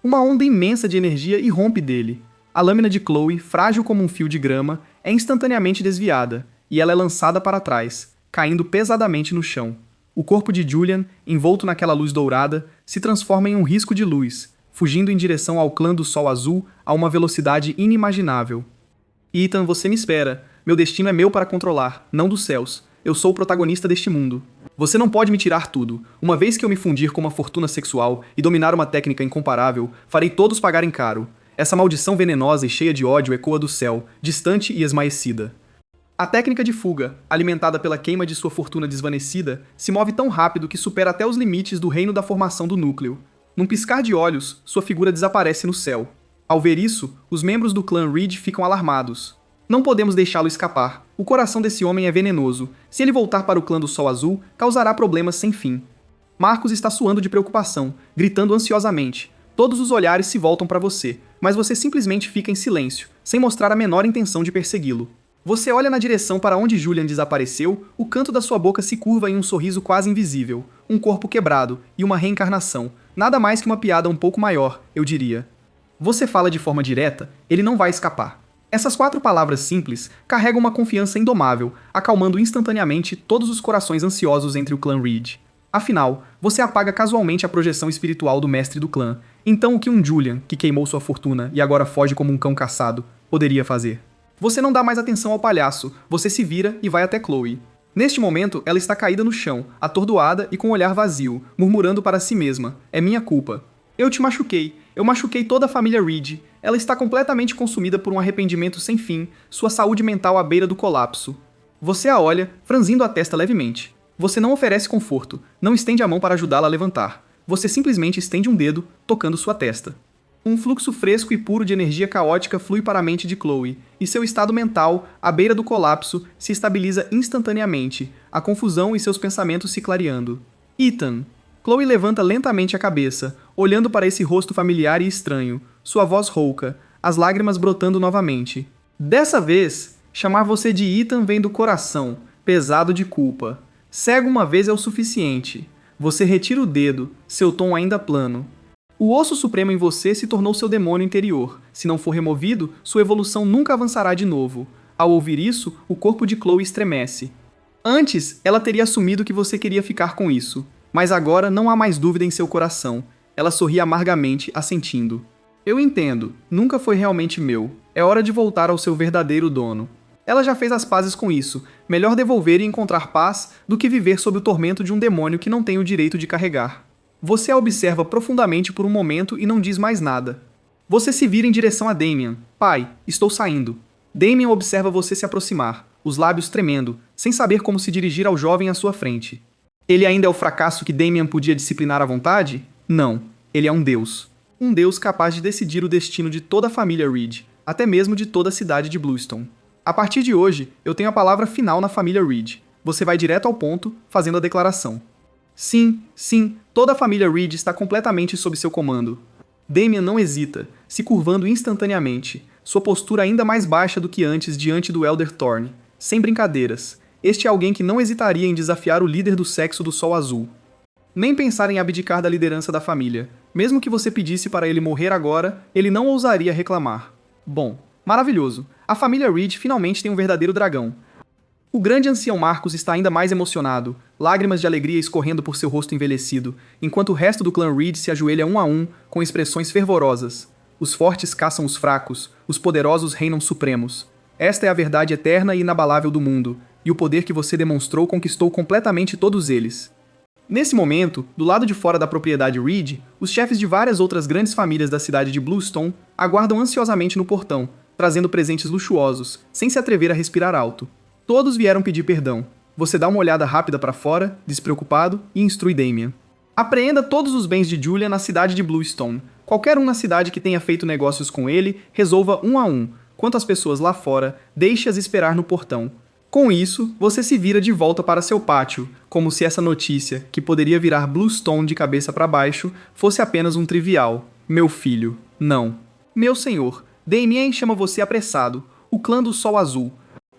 Uma onda imensa de energia irrompe dele. A lâmina de Chloe, frágil como um fio de grama, é instantaneamente desviada, e ela é lançada para trás, caindo pesadamente no chão. O corpo de Julian, envolto naquela luz dourada, se transforma em um risco de luz, fugindo em direção ao clã do Sol Azul a uma velocidade inimaginável. Ethan, você me espera. Meu destino é meu para controlar, não dos céus. Eu sou o protagonista deste mundo. Você não pode me tirar tudo. Uma vez que eu me fundir com uma fortuna sexual e dominar uma técnica incomparável, farei todos pagarem caro. Essa maldição venenosa e cheia de ódio ecoa do céu, distante e esmaecida. A técnica de fuga, alimentada pela queima de sua fortuna desvanecida, se move tão rápido que supera até os limites do reino da formação do núcleo. Num piscar de olhos, sua figura desaparece no céu. Ao ver isso, os membros do clã Reed ficam alarmados. Não podemos deixá-lo escapar. O coração desse homem é venenoso. Se ele voltar para o clã do Sol Azul, causará problemas sem fim. Marcos está suando de preocupação, gritando ansiosamente. Todos os olhares se voltam para você, mas você simplesmente fica em silêncio, sem mostrar a menor intenção de persegui-lo. Você olha na direção para onde Julian desapareceu, o canto da sua boca se curva em um sorriso quase invisível, um corpo quebrado e uma reencarnação. Nada mais que uma piada um pouco maior, eu diria. Você fala de forma direta, ele não vai escapar. Essas 4 palavras simples carregam uma confiança indomável, acalmando instantaneamente todos os corações ansiosos entre o clã Reed. Afinal, você apaga casualmente a projeção espiritual do mestre do clã. Então o que um Julian, que queimou sua fortuna e agora foge como um cão caçado, poderia fazer? Você não dá mais atenção ao palhaço, você se vira e vai até Chloe. Neste momento, ela está caída no chão, atordoada e com o olhar vazio, murmurando para si mesma: "É minha culpa. Eu te machuquei. Eu machuquei toda a família Reed." Ela está completamente consumida por um arrependimento sem fim, sua saúde mental à beira do colapso. Você a olha, franzindo a testa levemente. Você não oferece conforto, não estende a mão para ajudá-la a levantar. Você simplesmente estende um dedo, tocando sua testa. Um fluxo fresco e puro de energia caótica flui para a mente de Chloe, e seu estado mental, à beira do colapso, se estabiliza instantaneamente, a confusão e seus pensamentos se clareando. Ethan. Chloe levanta lentamente a cabeça, olhando para esse rosto familiar e estranho, sua voz rouca, as lágrimas brotando novamente. Dessa vez, chamar você de Ethan vem do coração, pesado de culpa. Cego uma vez é o suficiente. Você retira o dedo, seu tom ainda plano. O osso supremo em você se tornou seu demônio interior. Se não for removido, sua evolução nunca avançará de novo. Ao ouvir isso, o corpo de Chloe estremece. Antes, ela teria assumido que você queria ficar com isso, mas agora não há mais dúvida em seu coração. Ela sorri amargamente, assentindo. Eu entendo, nunca foi realmente meu. É hora de voltar ao seu verdadeiro dono. Ela já fez as pazes com isso. Melhor devolver e encontrar paz do que viver sob o tormento de um demônio que não tem o direito de carregar. Você a observa profundamente por um momento e não diz mais nada. Você se vira em direção a Damien. Pai, estou saindo. Damien observa você se aproximar, os lábios tremendo, sem saber como se dirigir ao jovem à sua frente. Ele ainda é o fracasso que Damien podia disciplinar à vontade? Não. Ele é um deus. Um deus capaz de decidir o destino de toda a família Reed, até mesmo de toda a cidade de Bluestone. A partir de hoje, eu tenho a palavra final na família Reed. Você vai direto ao ponto, fazendo a declaração. Sim, toda a família Reed está completamente sob seu comando. Damien não hesita, se curvando instantaneamente, sua postura ainda mais baixa do que antes diante do Elder Thorne. Sem brincadeiras, este é alguém que não hesitaria em desafiar o líder do sexo do Sol Azul. Nem pensar em abdicar da liderança da família. Mesmo que você pedisse para ele morrer agora, ele não ousaria reclamar. Bom, maravilhoso. A família Reed finalmente tem um verdadeiro dragão. O grande ancião Marcus está ainda mais emocionado, lágrimas de alegria escorrendo por seu rosto envelhecido, enquanto o resto do clã Reed se ajoelha um a um, com expressões fervorosas. Os fortes caçam os fracos, os poderosos reinam supremos. Esta é a verdade eterna e inabalável do mundo, e o poder que você demonstrou conquistou completamente todos eles. Nesse momento, do lado de fora da propriedade Reed, os chefes de várias outras grandes famílias da cidade de Bluestone aguardam ansiosamente no portão, trazendo presentes luxuosos, sem se atrever a respirar alto. Todos vieram pedir perdão. Você dá uma olhada rápida para fora, despreocupado, e instrui Damien. Apreenda todos os bens de Julian na cidade de Bluestone. Qualquer um na cidade que tenha feito negócios com ele, resolva um a um. Quanto às pessoas lá fora, deixe-as esperar no portão. Com isso, você se vira de volta para seu pátio, como se essa notícia, que poderia virar Bluestone de cabeça para baixo, fosse apenas um trivial. Meu filho. Não. Meu senhor, Damien chama você apressado. O clã do Sol Azul.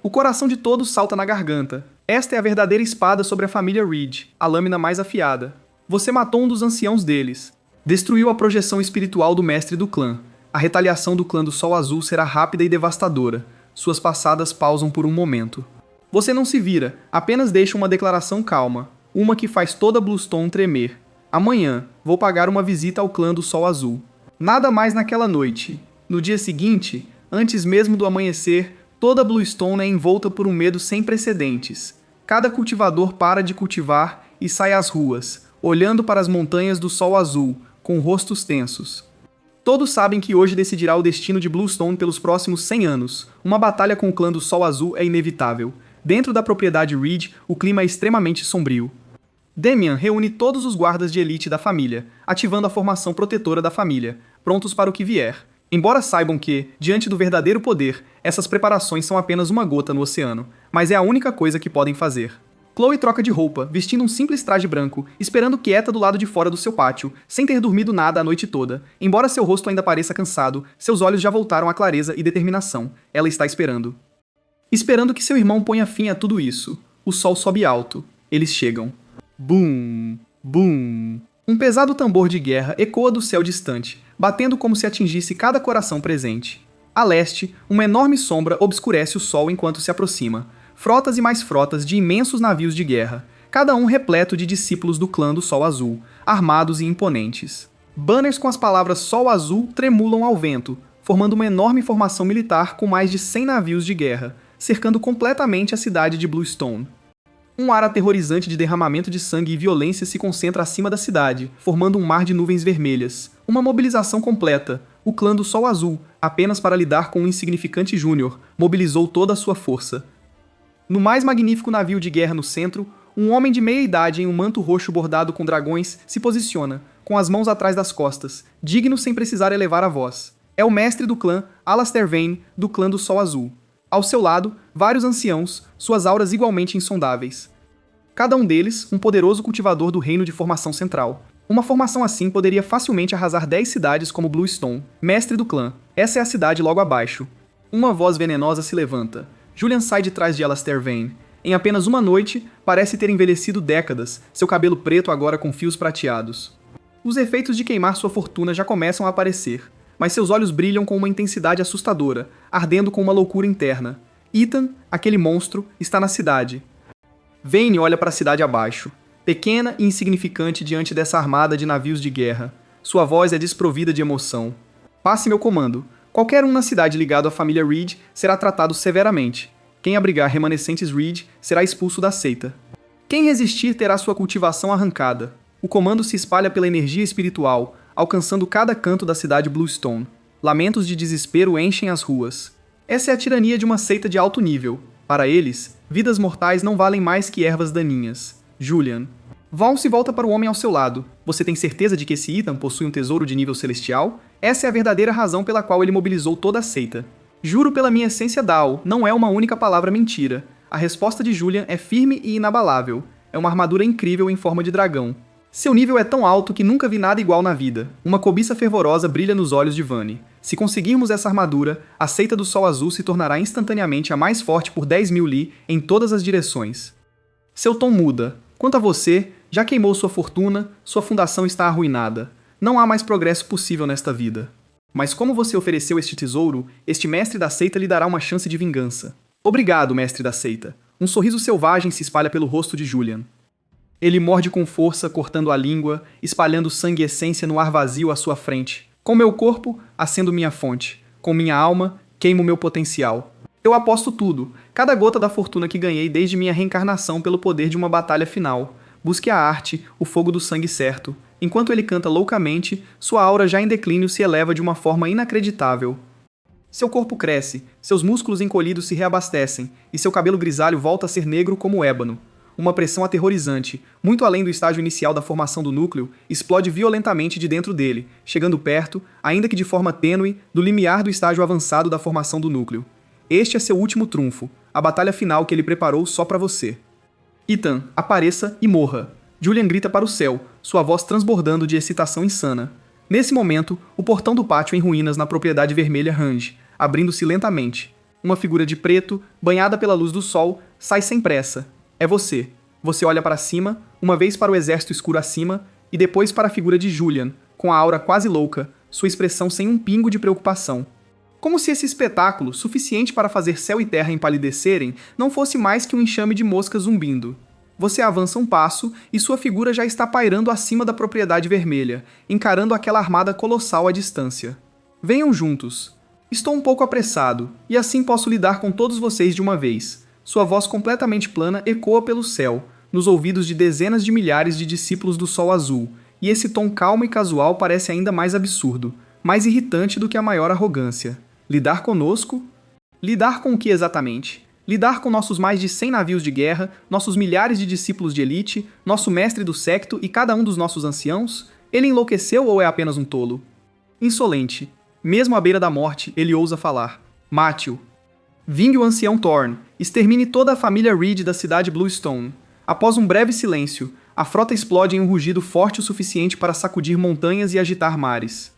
O coração de todos salta na garganta. Esta é a verdadeira espada sobre a família Reed, a lâmina mais afiada. Você matou um dos anciãos deles. Destruiu a projeção espiritual do mestre do clã. A retaliação do clã do Sol Azul será rápida e devastadora. Suas passadas pausam por um momento. Você não se vira, apenas deixa uma declaração calma, uma que faz toda Bluestone tremer. Amanhã, vou pagar uma visita ao clã do Sol Azul. Nada mais naquela noite. No dia seguinte, antes mesmo do amanhecer, toda Bluestone é envolta por um medo sem precedentes. Cada cultivador para de cultivar e sai às ruas, olhando para as montanhas do Sol Azul, com rostos tensos. Todos sabem que hoje decidirá o destino de Bluestone pelos próximos 100 anos. Uma batalha com o clã do Sol Azul é inevitável. Dentro da propriedade Reed, o clima é extremamente sombrio. Damien reúne todos os guardas de elite da família, ativando a formação protetora da família, prontos para o que vier. Embora saibam que, diante do verdadeiro poder, essas preparações são apenas uma gota no oceano, mas é a única coisa que podem fazer. Chloe troca de roupa, vestindo um simples traje branco, esperando quieta do lado de fora do seu pátio, sem ter dormido nada a noite toda. Embora seu rosto ainda pareça cansado, seus olhos já voltaram à clareza e determinação. Ela está esperando. Esperando que seu irmão ponha fim a tudo isso. O sol sobe alto. Eles chegam. Bum! Bum! Um pesado tambor de guerra ecoa do céu distante, batendo como se atingisse cada coração presente. A leste, uma enorme sombra obscurece o sol enquanto se aproxima. Frotas e mais frotas de imensos navios de guerra, cada um repleto de discípulos do clã do Sol Azul, armados e imponentes. Banners com as palavras Sol Azul tremulam ao vento, formando uma enorme formação militar com mais de 100 navios de guerra, cercando completamente a cidade de Bluestone. Um ar aterrorizante de derramamento de sangue e violência se concentra acima da cidade, formando um mar de nuvens vermelhas. Uma mobilização completa. O clã do Sol Azul, apenas para lidar com um insignificante Júnior, mobilizou toda a sua força. No mais magnífico navio de guerra no centro, um homem de meia-idade em um manto roxo bordado com dragões se posiciona, com as mãos atrás das costas, digno sem precisar elevar a voz. É o mestre do clã, Alastair Vane, do clã do Sol Azul. Ao seu lado, vários anciãos, suas auras igualmente insondáveis. Cada um deles, um poderoso cultivador do reino de formação central. Uma formação assim poderia facilmente arrasar 10 cidades como Bluestone. Mestre do clã, essa é a cidade logo abaixo. Uma voz venenosa se levanta. Julian sai de trás de Alastair Vane. Em apenas uma noite, parece ter envelhecido décadas, seu cabelo preto agora com fios prateados. Os efeitos de queimar sua fortuna já começam a aparecer, mas seus olhos brilham com uma intensidade assustadora, ardendo com uma loucura interna. Ethan, aquele monstro, está na cidade. Vayne olha para a cidade abaixo, pequena e insignificante diante dessa armada de navios de guerra. Sua voz é desprovida de emoção. Passe meu comando. Qualquer um na cidade ligado à família Reed será tratado severamente. Quem abrigar remanescentes Reed será expulso da seita. Quem resistir terá sua cultivação arrancada. O comando se espalha pela energia espiritual, alcançando cada canto da cidade Bluestone. Lamentos de desespero enchem as ruas. Essa é a tirania de uma seita de alto nível. Para eles, vidas mortais não valem mais que ervas daninhas. Julian. Vaughn se volta para o homem ao seu lado. Você tem certeza de que esse Ethan possui um tesouro de nível celestial? Essa é a verdadeira razão pela qual ele mobilizou toda a seita. Juro pela minha essência Dao, não é uma única palavra mentira. A resposta de Julian é firme e inabalável. É uma armadura incrível em forma de dragão. Seu nível é tão alto que nunca vi nada igual na vida. Uma cobiça fervorosa brilha nos olhos de Vayne. Se conseguirmos essa armadura, a seita do Sol Azul se tornará instantaneamente a mais forte por 10.000 li em todas as direções. Seu tom muda. Quanto a você, já queimou sua fortuna, sua fundação está arruinada. Não há mais progresso possível nesta vida. Mas como você ofereceu este tesouro, este mestre da seita lhe dará uma chance de vingança. Obrigado, mestre da seita. Um sorriso selvagem se espalha pelo rosto de Julian. Ele morde com força, cortando a língua, espalhando sangue e essência no ar vazio à sua frente. Com meu corpo, acendo minha fonte. Com minha alma, queimo meu potencial. Eu aposto tudo, cada gota da fortuna que ganhei desde minha reencarnação pelo poder de uma batalha final. Busque a arte, o fogo do sangue certo. Enquanto ele canta loucamente, sua aura já em declínio se eleva de uma forma inacreditável. Seu corpo cresce, seus músculos encolhidos se reabastecem, e seu cabelo grisalho volta a ser negro como ébano. Uma pressão aterrorizante, muito além do estágio inicial da formação do núcleo, explode violentamente de dentro dele, chegando perto, ainda que de forma tênue, do limiar do estágio avançado da formação do núcleo. Este é seu último trunfo, a batalha final que ele preparou só pra você. Ethan, apareça e morra. Julian grita para o céu, sua voz transbordando de excitação insana. Nesse momento, o portão do pátio em ruínas na propriedade vermelha range, abrindo-se lentamente. Uma figura de preto, banhada pela luz do sol, sai sem pressa. É você. Você olha para cima, uma vez para o exército escuro acima, e depois para a figura de Julian, com a aura quase louca, sua expressão sem um pingo de preocupação. Como se esse espetáculo, suficiente para fazer céu e terra empalidecerem, não fosse mais que um enxame de moscas zumbindo. Você avança um passo e sua figura já está pairando acima da propriedade vermelha, encarando aquela armada colossal à distância. Venham juntos. Estou um pouco apressado, e assim posso lidar com todos vocês de uma vez. Sua voz completamente plana ecoa pelo céu, nos ouvidos de dezenas de milhares de discípulos do Sol Azul, e esse tom calmo e casual parece ainda mais absurdo, mais irritante do que a maior arrogância. Lidar conosco? Lidar com o que exatamente? Lidar com nossos mais de 100 navios de guerra, nossos milhares de discípulos de elite, nosso mestre do secto e cada um dos nossos anciãos? Ele enlouqueceu ou é apenas um tolo? Insolente. Mesmo à beira da morte, ele ousa falar. Mate-o. Vingue o ancião Thorn. Extermine toda a família Reed da cidade Bluestone. Após um breve silêncio, a frota explode em um rugido forte o suficiente para sacudir montanhas e agitar mares.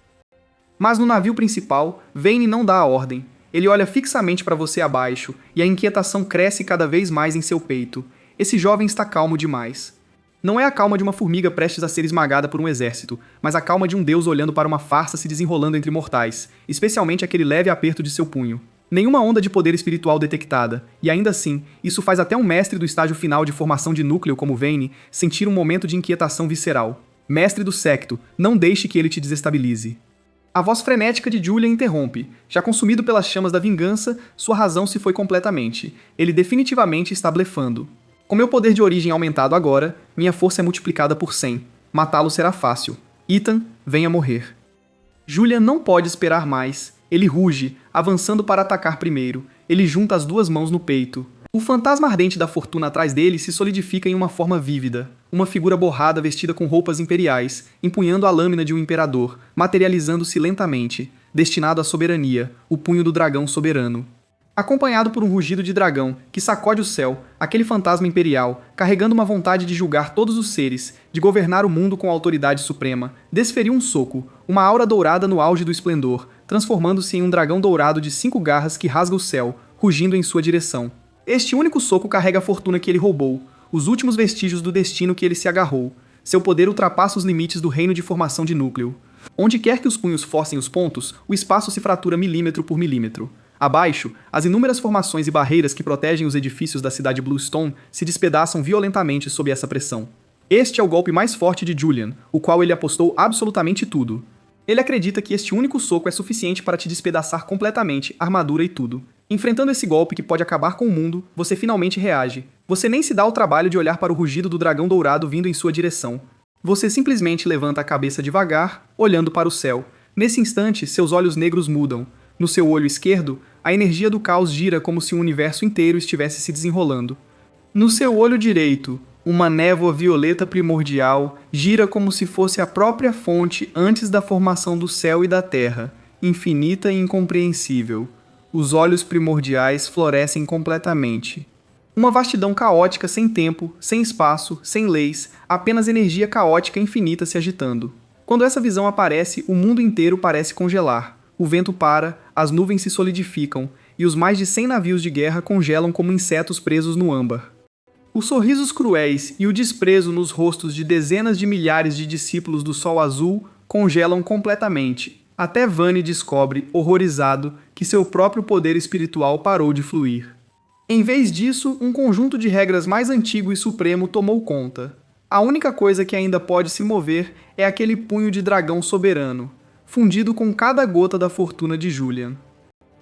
Mas no navio principal, Vayne não dá a ordem. Ele olha fixamente para você abaixo, e a inquietação cresce cada vez mais em seu peito. Esse jovem está calmo demais. Não é a calma de uma formiga prestes a ser esmagada por um exército, mas a calma de um deus olhando para uma farsa se desenrolando entre mortais, especialmente aquele leve aperto de seu punho. Nenhuma onda de poder espiritual detectada, e ainda assim, isso faz até um mestre do estágio final de formação de núcleo como Vayne sentir um momento de inquietação visceral. Mestre do secto, não deixe que ele te desestabilize. A voz frenética de Julian interrompe. Já consumido pelas chamas da vingança, sua razão se foi completamente. Ele definitivamente está blefando. Com meu poder de origem aumentado agora, minha força é multiplicada por 100. Matá-lo será fácil. Ethan, venha morrer. Julian não pode esperar mais. Ele ruge, avançando para atacar primeiro. Ele junta as duas mãos no peito. O fantasma ardente da fortuna atrás dele se solidifica em uma forma vívida. Uma figura borrada vestida com roupas imperiais, empunhando a lâmina de um imperador, materializando-se lentamente, destinado à soberania, o punho do dragão soberano. Acompanhado por um rugido de dragão, que sacode o céu, aquele fantasma imperial, carregando uma vontade de julgar todos os seres, de governar o mundo com autoridade suprema, desferiu um soco, uma aura dourada no auge do esplendor, transformando-se em um dragão dourado de 5 garras que rasga o céu, rugindo em sua direção. Este único soco carrega a fortuna que ele roubou, os últimos vestígios do destino que ele se agarrou. Seu poder ultrapassa os limites do reino de formação de núcleo. Onde quer que os punhos forcem os pontos, o espaço se fratura milímetro por milímetro. Abaixo, as inúmeras formações e barreiras que protegem os edifícios da cidade Bluestone se despedaçam violentamente sob essa pressão. Este é o golpe mais forte de Julian, o qual ele apostou absolutamente tudo. Ele acredita que este único soco é suficiente para te despedaçar completamente, armadura e tudo. Enfrentando esse golpe que pode acabar com o mundo, você finalmente reage. Você nem se dá o trabalho de olhar para o rugido do dragão dourado vindo em sua direção. Você simplesmente levanta a cabeça devagar, olhando para o céu. Nesse instante, seus olhos negros mudam. No seu olho esquerdo, a energia do caos gira como se o universo inteiro estivesse se desenrolando. No seu olho direito, uma névoa violeta primordial gira como se fosse a própria fonte antes da formação do céu e da terra, infinita e incompreensível. Os olhos primordiais florescem completamente. Uma vastidão caótica sem tempo, sem espaço, sem leis, apenas energia caótica infinita se agitando. Quando essa visão aparece, o mundo inteiro parece congelar. O vento para, as nuvens se solidificam, e os mais de 100 navios de guerra congelam como insetos presos no âmbar. Os sorrisos cruéis e o desprezo nos rostos de dezenas de milhares de discípulos do Sol Azul congelam completamente. Até Vane descobre, horrorizado, que seu próprio poder espiritual parou de fluir. Em vez disso, um conjunto de regras mais antigo e supremo tomou conta. A única coisa que ainda pode se mover é aquele punho de dragão soberano, fundido com cada gota da fortuna de Julian.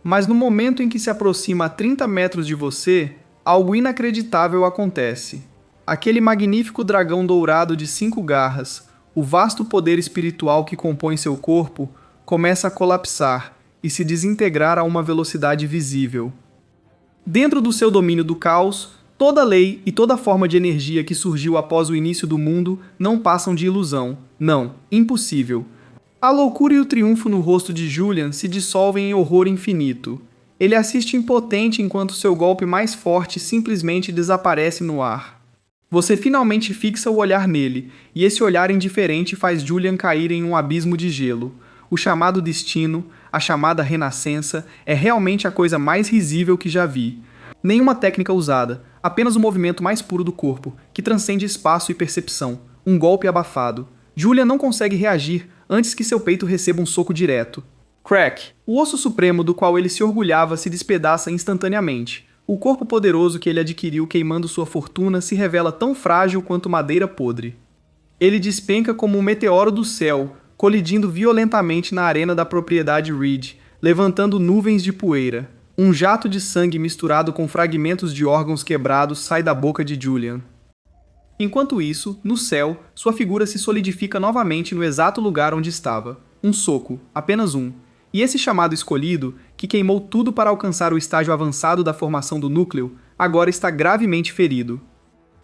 Mas no momento em que se aproxima a 30 metros de você, algo inacreditável acontece. Aquele magnífico dragão dourado de 5 garras, o vasto poder espiritual que compõe seu corpo, começa a colapsar e se desintegrar a uma velocidade visível. Dentro do seu domínio do caos, toda lei e toda forma de energia que surgiu após o início do mundo não passam de ilusão. Não, impossível. A loucura e o triunfo no rosto de Julian se dissolvem em horror infinito. Ele assiste impotente enquanto seu golpe mais forte simplesmente desaparece no ar. Você finalmente fixa o olhar nele, e esse olhar indiferente faz Julian cair em um abismo de gelo. O chamado destino, a chamada renascença, é realmente a coisa mais risível que já vi. Nenhuma técnica usada, apenas o movimento mais puro do corpo, que transcende espaço e percepção. Um golpe abafado. Julian não consegue reagir antes que seu peito receba um soco direto. Crack! O osso supremo do qual ele se orgulhava se despedaça instantaneamente. O corpo poderoso que ele adquiriu queimando sua fortuna se revela tão frágil quanto madeira podre. Ele despenca como um meteoro do céu, colidindo violentamente na arena da propriedade Reed, levantando nuvens de poeira. Um jato de sangue misturado com fragmentos de órgãos quebrados sai da boca de Julian. Enquanto isso, no céu, sua figura se solidifica novamente no exato lugar onde estava. Um soco, apenas um. E esse chamado escolhido, que queimou tudo para alcançar o estágio avançado da formação do núcleo, agora está gravemente ferido.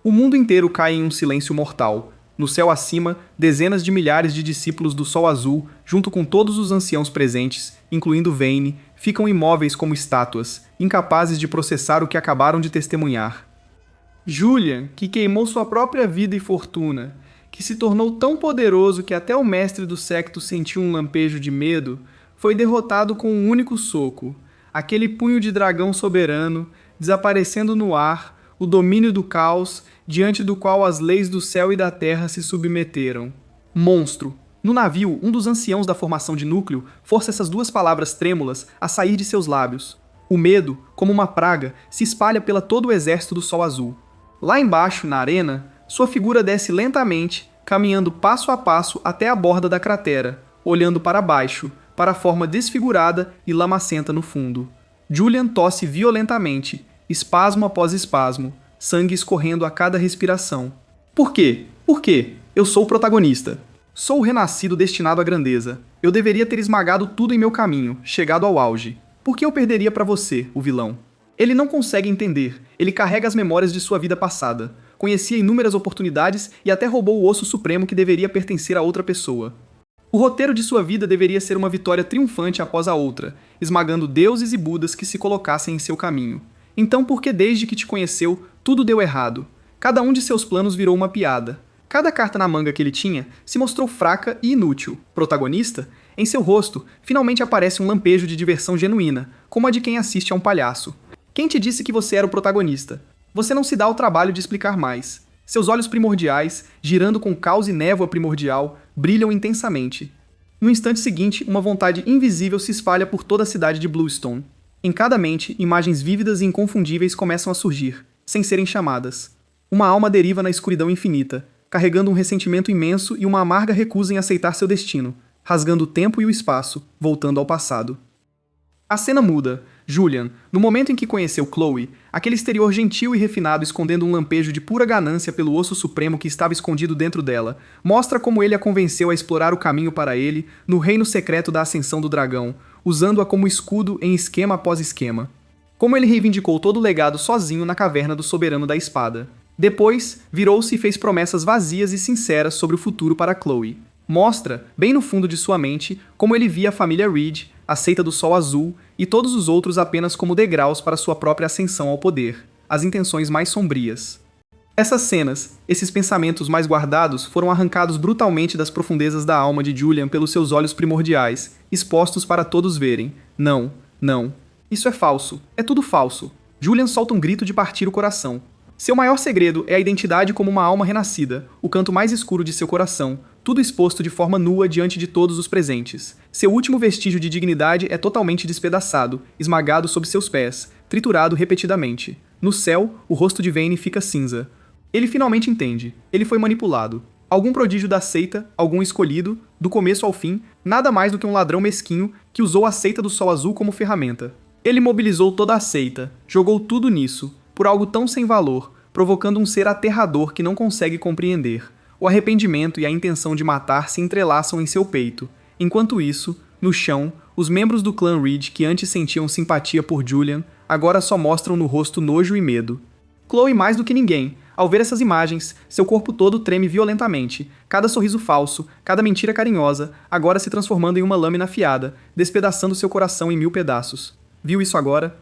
O mundo inteiro cai em um silêncio mortal. No céu acima, dezenas de milhares de discípulos do Sol Azul, junto com todos os anciãos presentes, incluindo Vane, ficam imóveis como estátuas, incapazes de processar o que acabaram de testemunhar. Julian, que queimou sua própria vida e fortuna, que se tornou tão poderoso que até o mestre do séquito sentiu um lampejo de medo, foi derrotado com um único soco, aquele punho de dragão soberano, desaparecendo no ar, o domínio do caos, diante do qual as leis do céu e da terra se submeteram. Monstro! No navio, um dos anciãos da formação de núcleo força essas duas palavras trêmulas a sair de seus lábios. O medo, como uma praga, se espalha pela todo o exército do Sol Azul. Lá embaixo, na arena, sua figura desce lentamente, caminhando passo a passo até a borda da cratera, olhando para baixo, para a forma desfigurada e lamacenta no fundo. Julian tosse violentamente, espasmo após espasmo, sangue escorrendo a cada respiração. Por quê? Por quê? Eu sou o protagonista. Sou o renascido destinado à grandeza. Eu deveria ter esmagado tudo em meu caminho, chegado ao auge. Por que eu perderia para você, o vilão? Ele não consegue entender. Ele carrega as memórias de sua vida passada. Conhecia inúmeras oportunidades e até roubou o osso supremo que deveria pertencer a outra pessoa. O roteiro de sua vida deveria ser uma vitória triunfante após a outra, esmagando deuses e budas que se colocassem em seu caminho. Então por que desde que te conheceu, tudo deu errado? Cada um de seus planos virou uma piada. Cada carta na manga que ele tinha se mostrou fraca e inútil. Protagonista? Em seu rosto, finalmente aparece um lampejo de diversão genuína, como a de quem assiste a um palhaço. Quem te disse que você era o protagonista? Você não se dá o trabalho de explicar mais. Seus olhos primordiais, girando com caos e névoa primordial, brilham intensamente. No instante seguinte, uma vontade invisível se espalha por toda a cidade de Bluestone. Em cada mente, imagens vívidas e inconfundíveis começam a surgir, sem serem chamadas. Uma alma deriva na escuridão infinita, carregando um ressentimento imenso e uma amarga recusa em aceitar seu destino, rasgando o tempo e o espaço, voltando ao passado. A cena muda. Julian, no momento em que conheceu Chloe, aquele exterior gentil e refinado escondendo um lampejo de pura ganância pelo osso supremo que estava escondido dentro dela, mostra como ele a convenceu a explorar o caminho para ele no reino secreto da ascensão do dragão, usando-a como escudo em esquema após esquema. Como ele reivindicou todo o legado sozinho na caverna do soberano da espada. Depois, virou-se e fez promessas vazias e sinceras sobre o futuro para Chloe. Mostra, bem no fundo de sua mente, como ele via a família Reed, a seita do Sol Azul, e todos os outros apenas como degraus para sua própria ascensão ao poder, as intenções mais sombrias. Essas cenas, esses pensamentos mais guardados foram arrancados brutalmente das profundezas da alma de Julian pelos seus olhos primordiais, expostos para todos verem. Não, não. Isso é falso. É tudo falso. Julian solta um grito de partir o coração. Seu maior segredo é a identidade como uma alma renascida, o canto mais escuro de seu coração, tudo exposto de forma nua diante de todos os presentes. Seu último vestígio de dignidade é totalmente despedaçado, esmagado sob seus pés, triturado repetidamente. No céu, o rosto de Vayne fica cinza. Ele finalmente entende. Ele foi manipulado. Algum prodígio da seita, algum escolhido, do começo ao fim, nada mais do que um ladrão mesquinho que usou a seita do Sol Azul como ferramenta. Ele mobilizou toda a seita, jogou tudo nisso, por algo tão sem valor, provocando um ser aterrador que não consegue compreender. O arrependimento e a intenção de matar se entrelaçam em seu peito. Enquanto isso, no chão, os membros do clã Reed que antes sentiam simpatia por Julian, agora só mostram no rosto nojo e medo. Chloe mais do que ninguém. Ao ver essas imagens, seu corpo todo treme violentamente, cada sorriso falso, cada mentira carinhosa, agora se transformando em uma lâmina afiada, despedaçando seu coração em 1000 pedaços. Viu isso agora?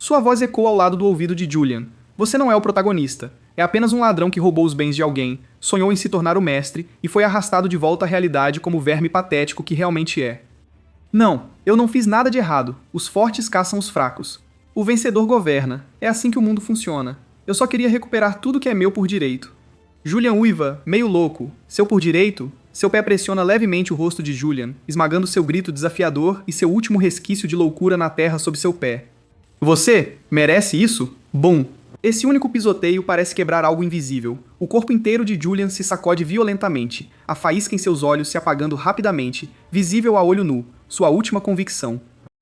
Sua voz ecoa ao lado do ouvido de Julian. Você não é o protagonista. É apenas um ladrão que roubou os bens de alguém, sonhou em se tornar o mestre e foi arrastado de volta à realidade como o verme patético que realmente é. Não, eu não fiz nada de errado. Os fortes caçam os fracos. O vencedor governa. É assim que o mundo funciona. Eu só queria recuperar tudo que é meu por direito. Julian uiva, meio louco. Seu por direito? Seu pé pressiona levemente o rosto de Julian, esmagando seu grito desafiador e seu último resquício de loucura na terra sob seu pé. Você merece isso? Bum! Esse único pisoteio parece quebrar algo invisível. O corpo inteiro de Julian se sacode violentamente, a faísca em seus olhos se apagando rapidamente, visível a olho nu, sua última convicção.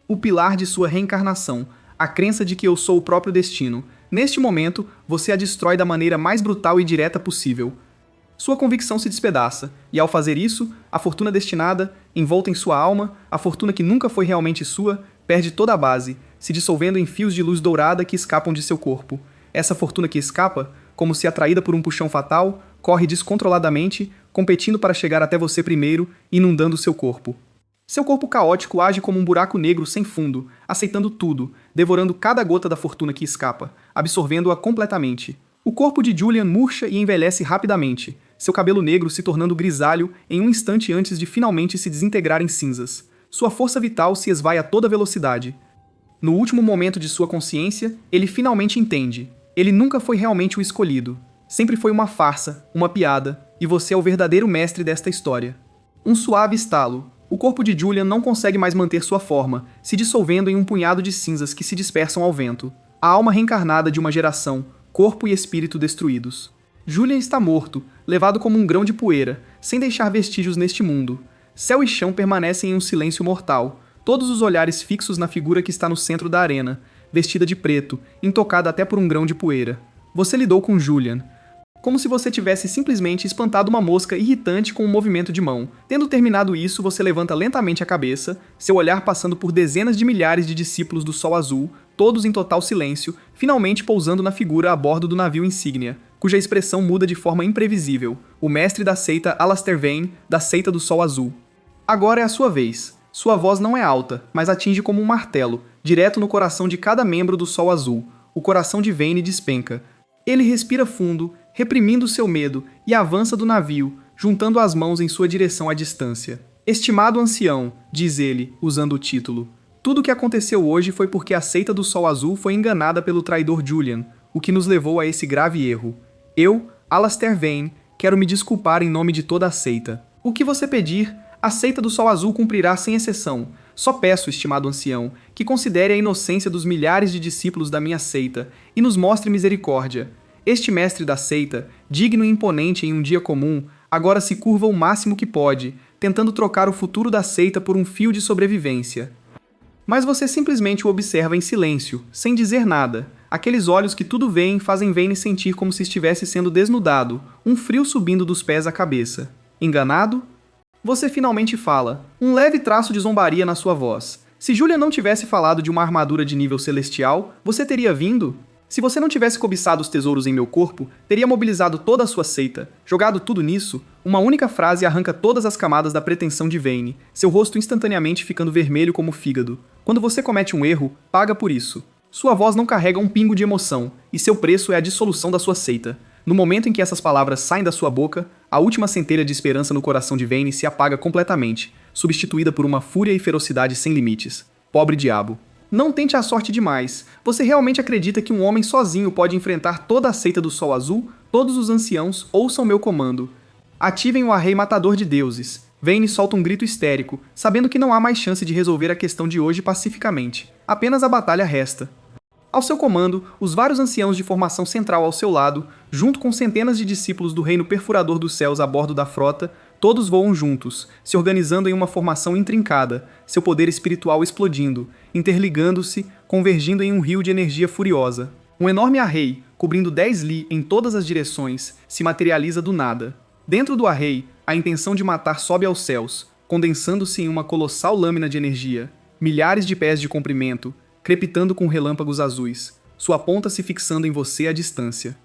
O pilar de sua reencarnação, a crença de que eu sou o próprio destino. Neste momento, você a destrói da maneira mais brutal e direta possível. Sua convicção se despedaça, e ao fazer isso, a fortuna destinada, envolta em sua alma, a fortuna que nunca foi realmente sua, perde toda a base, se dissolvendo em fios de luz dourada que escapam de seu corpo. Essa fortuna que escapa, como se atraída por um puxão fatal, corre descontroladamente, competindo para chegar até você primeiro, inundando seu corpo. Seu corpo caótico age como um buraco negro sem fundo, aceitando tudo, devorando cada gota da fortuna que escapa, absorvendo-a completamente. O corpo de Julian murcha e envelhece rapidamente, seu cabelo negro se tornando grisalho em um instante antes de finalmente se desintegrar em cinzas. Sua força vital se esvai a toda velocidade. No último momento de sua consciência, ele finalmente entende. Ele nunca foi realmente o escolhido. Sempre foi uma farsa, uma piada, e você é o verdadeiro mestre desta história. Um suave estalo. O corpo de Julian não consegue mais manter sua forma, se dissolvendo em um punhado de cinzas que se dispersam ao vento. A alma reencarnada de uma geração, corpo e espírito destruídos. Julian está morto, levado como um grão de poeira, sem deixar vestígios neste mundo. Céu e chão permanecem em um silêncio mortal, todos os olhares fixos na figura que está no centro da arena, vestida de preto, intocada até por um grão de poeira. Você lidou com Julian. Como se você tivesse simplesmente espantado uma mosca irritante com um movimento de mão. Tendo terminado isso, você levanta lentamente a cabeça, seu olhar passando por dezenas de milhares de discípulos do Sol Azul, todos em total silêncio, finalmente pousando na figura a bordo do navio insígnia, cuja expressão muda de forma imprevisível, o mestre da seita Alastair Vayne, da seita do Sol Azul. Agora é a sua vez. Sua voz não é alta, mas atinge como um martelo, direto no coração de cada membro do Sol Azul. O coração de Vayne despenca. Ele respira fundo, reprimindo seu medo, e avança do navio, juntando as mãos em sua direção à distância. Estimado ancião, diz ele, usando o título, tudo o que aconteceu hoje foi porque a seita do Sol Azul foi enganada pelo traidor Julian, o que nos levou a esse grave erro. Eu, Alastair Vane, quero me desculpar em nome de toda a seita. O que você pedir, a seita do Sol Azul cumprirá sem exceção. Só peço, estimado ancião, que considere a inocência dos milhares de discípulos da minha seita e nos mostre misericórdia. Este mestre da seita, digno e imponente em um dia comum, agora se curva o máximo que pode, tentando trocar o futuro da seita por um fio de sobrevivência. Mas você simplesmente o observa em silêncio, sem dizer nada. Aqueles olhos que tudo veem fazem Vane sentir como se estivesse sendo desnudado, um frio subindo dos pés à cabeça. Enganado? Você finalmente fala, um leve traço de zombaria na sua voz. Se Julia não tivesse falado de uma armadura de nível celestial, você teria vindo? Se você não tivesse cobiçado os tesouros em meu corpo, teria mobilizado toda a sua seita, jogado tudo nisso. Uma única frase arranca todas as camadas da pretensão de Vane, seu rosto instantaneamente ficando vermelho como fígado. Quando você comete um erro, paga por isso. Sua voz não carrega um pingo de emoção, e seu preço é a dissolução da sua seita. No momento em que essas palavras saem da sua boca, a última centelha de esperança no coração de Vane se apaga completamente, substituída por uma fúria e ferocidade sem limites. Pobre diabo. Não tente a sorte demais. Você realmente acredita que um homem sozinho pode enfrentar toda a seita do Sol Azul? Todos os anciãos ouçam meu comando. Ativem o arreio matador de deuses. Vane solta um grito histérico, sabendo que não há mais chance de resolver a questão de hoje pacificamente. Apenas a batalha resta. Ao seu comando, os vários anciãos de formação central ao seu lado, junto com centenas de discípulos do reino perfurador dos céus a bordo da frota, todos voam juntos, se organizando em uma formação intrincada, seu poder espiritual explodindo, interligando-se, convergindo em um rio de energia furiosa. Um enorme arreio, cobrindo 10 li em todas as direções, se materializa do nada. Dentro do arreio, a intenção de matar sobe aos céus, condensando-se em uma colossal lâmina de energia, milhares de pés de comprimento, crepitando com relâmpagos azuis, sua ponta se fixando em você à distância.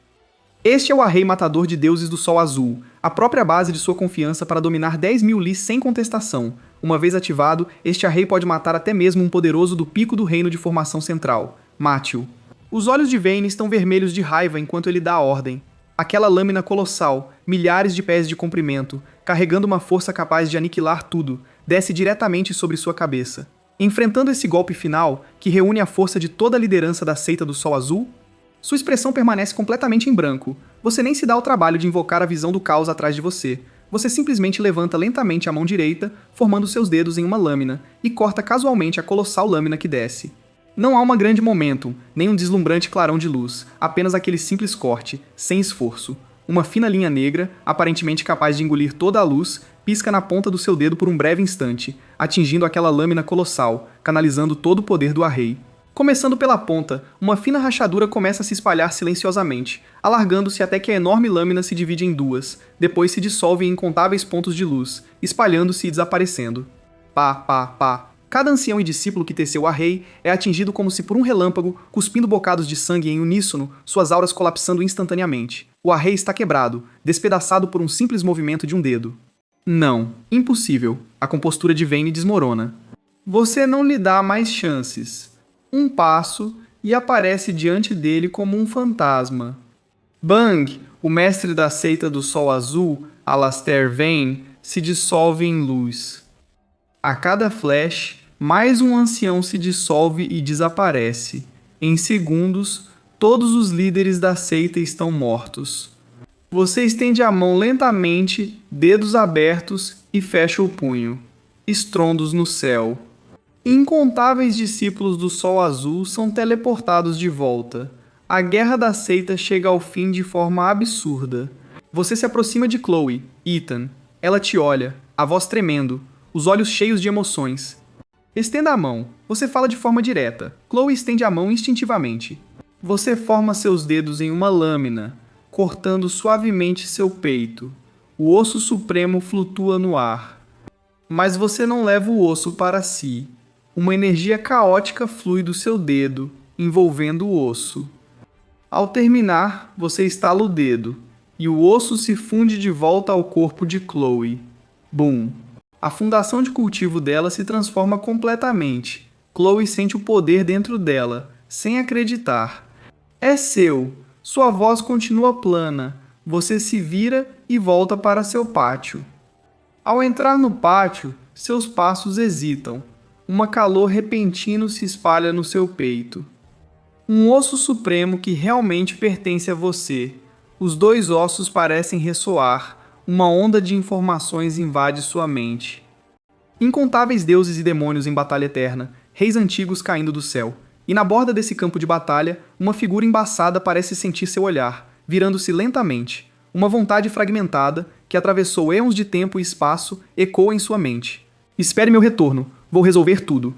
Este é o arreio matador de deuses do Sol Azul, a própria base de sua confiança para dominar 10.000 li sem contestação. Uma vez ativado, este arreio pode matar até mesmo um poderoso do pico do reino de formação central. Mate-o. Os olhos de Vane estão vermelhos de raiva enquanto ele dá a ordem. Aquela lâmina colossal, milhares de pés de comprimento, carregando uma força capaz de aniquilar tudo, desce diretamente sobre sua cabeça. Enfrentando esse golpe final, que reúne a força de toda a liderança da seita do Sol Azul, sua expressão permanece completamente em branco. Você nem se dá o trabalho de invocar a visão do caos atrás de você. Você simplesmente levanta lentamente a mão direita, formando seus dedos em uma lâmina, e corta casualmente a colossal lâmina que desce. Não há uma grande momentum, nem um deslumbrante clarão de luz, apenas aquele simples corte, sem esforço. Uma fina linha negra, aparentemente capaz de engolir toda a luz, pisca na ponta do seu dedo por um breve instante, atingindo aquela lâmina colossal, canalizando todo o poder do arreio. Começando pela ponta, uma fina rachadura começa a se espalhar silenciosamente, alargando-se até que a enorme lâmina se divide em duas, depois se dissolve em incontáveis pontos de luz, espalhando-se e desaparecendo. Pá, pá, pá. Cada ancião e discípulo que teceu o arreio é atingido como se por um relâmpago, cuspindo bocados de sangue em uníssono, suas auras colapsando instantaneamente. O arreio está quebrado, despedaçado por um simples movimento de um dedo. Não, impossível. A compostura de Vane desmorona. Você não lhe dá mais chances. Um passo e aparece diante dele como um fantasma. Bang! O mestre da seita do Sol Azul, Alastair Vane, se dissolve em luz. A cada flash, mais um ancião se dissolve e desaparece. Em segundos, todos os líderes da seita estão mortos. Você estende a mão lentamente, dedos abertos, e fecha o punho. Estrondos no céu. Incontáveis discípulos do Sol Azul são teleportados de volta. A guerra da seita chega ao fim de forma absurda. Você se aproxima de Chloe, Ethan. Ela te olha, a voz tremendo, os olhos cheios de emoções. Estenda a mão. Você fala de forma direta. Chloe estende a mão instintivamente. Você forma seus dedos em uma lâmina, cortando suavemente seu peito. O osso supremo flutua no ar. Mas você não leva o osso para si. Uma energia caótica flui do seu dedo, envolvendo o osso. Ao terminar, você estala o dedo, e o osso se funde de volta ao corpo de Chloe. Bum! A fundação de cultivo dela se transforma completamente. Chloe sente o poder dentro dela, sem acreditar. É seu! Sua voz continua plana. Você se vira e volta para seu pátio. Ao entrar no pátio, seus passos hesitam. Um calor repentino se espalha no seu peito. Um osso supremo que realmente pertence a você. Os dois ossos parecem ressoar. Uma onda de informações invade sua mente. Incontáveis deuses e demônios em batalha eterna, reis antigos caindo do céu. E na borda desse campo de batalha, uma figura embaçada parece sentir seu olhar, virando-se lentamente. Uma vontade fragmentada, que atravessou eons de tempo e espaço, ecoa em sua mente. Espere meu retorno. Vou resolver tudo.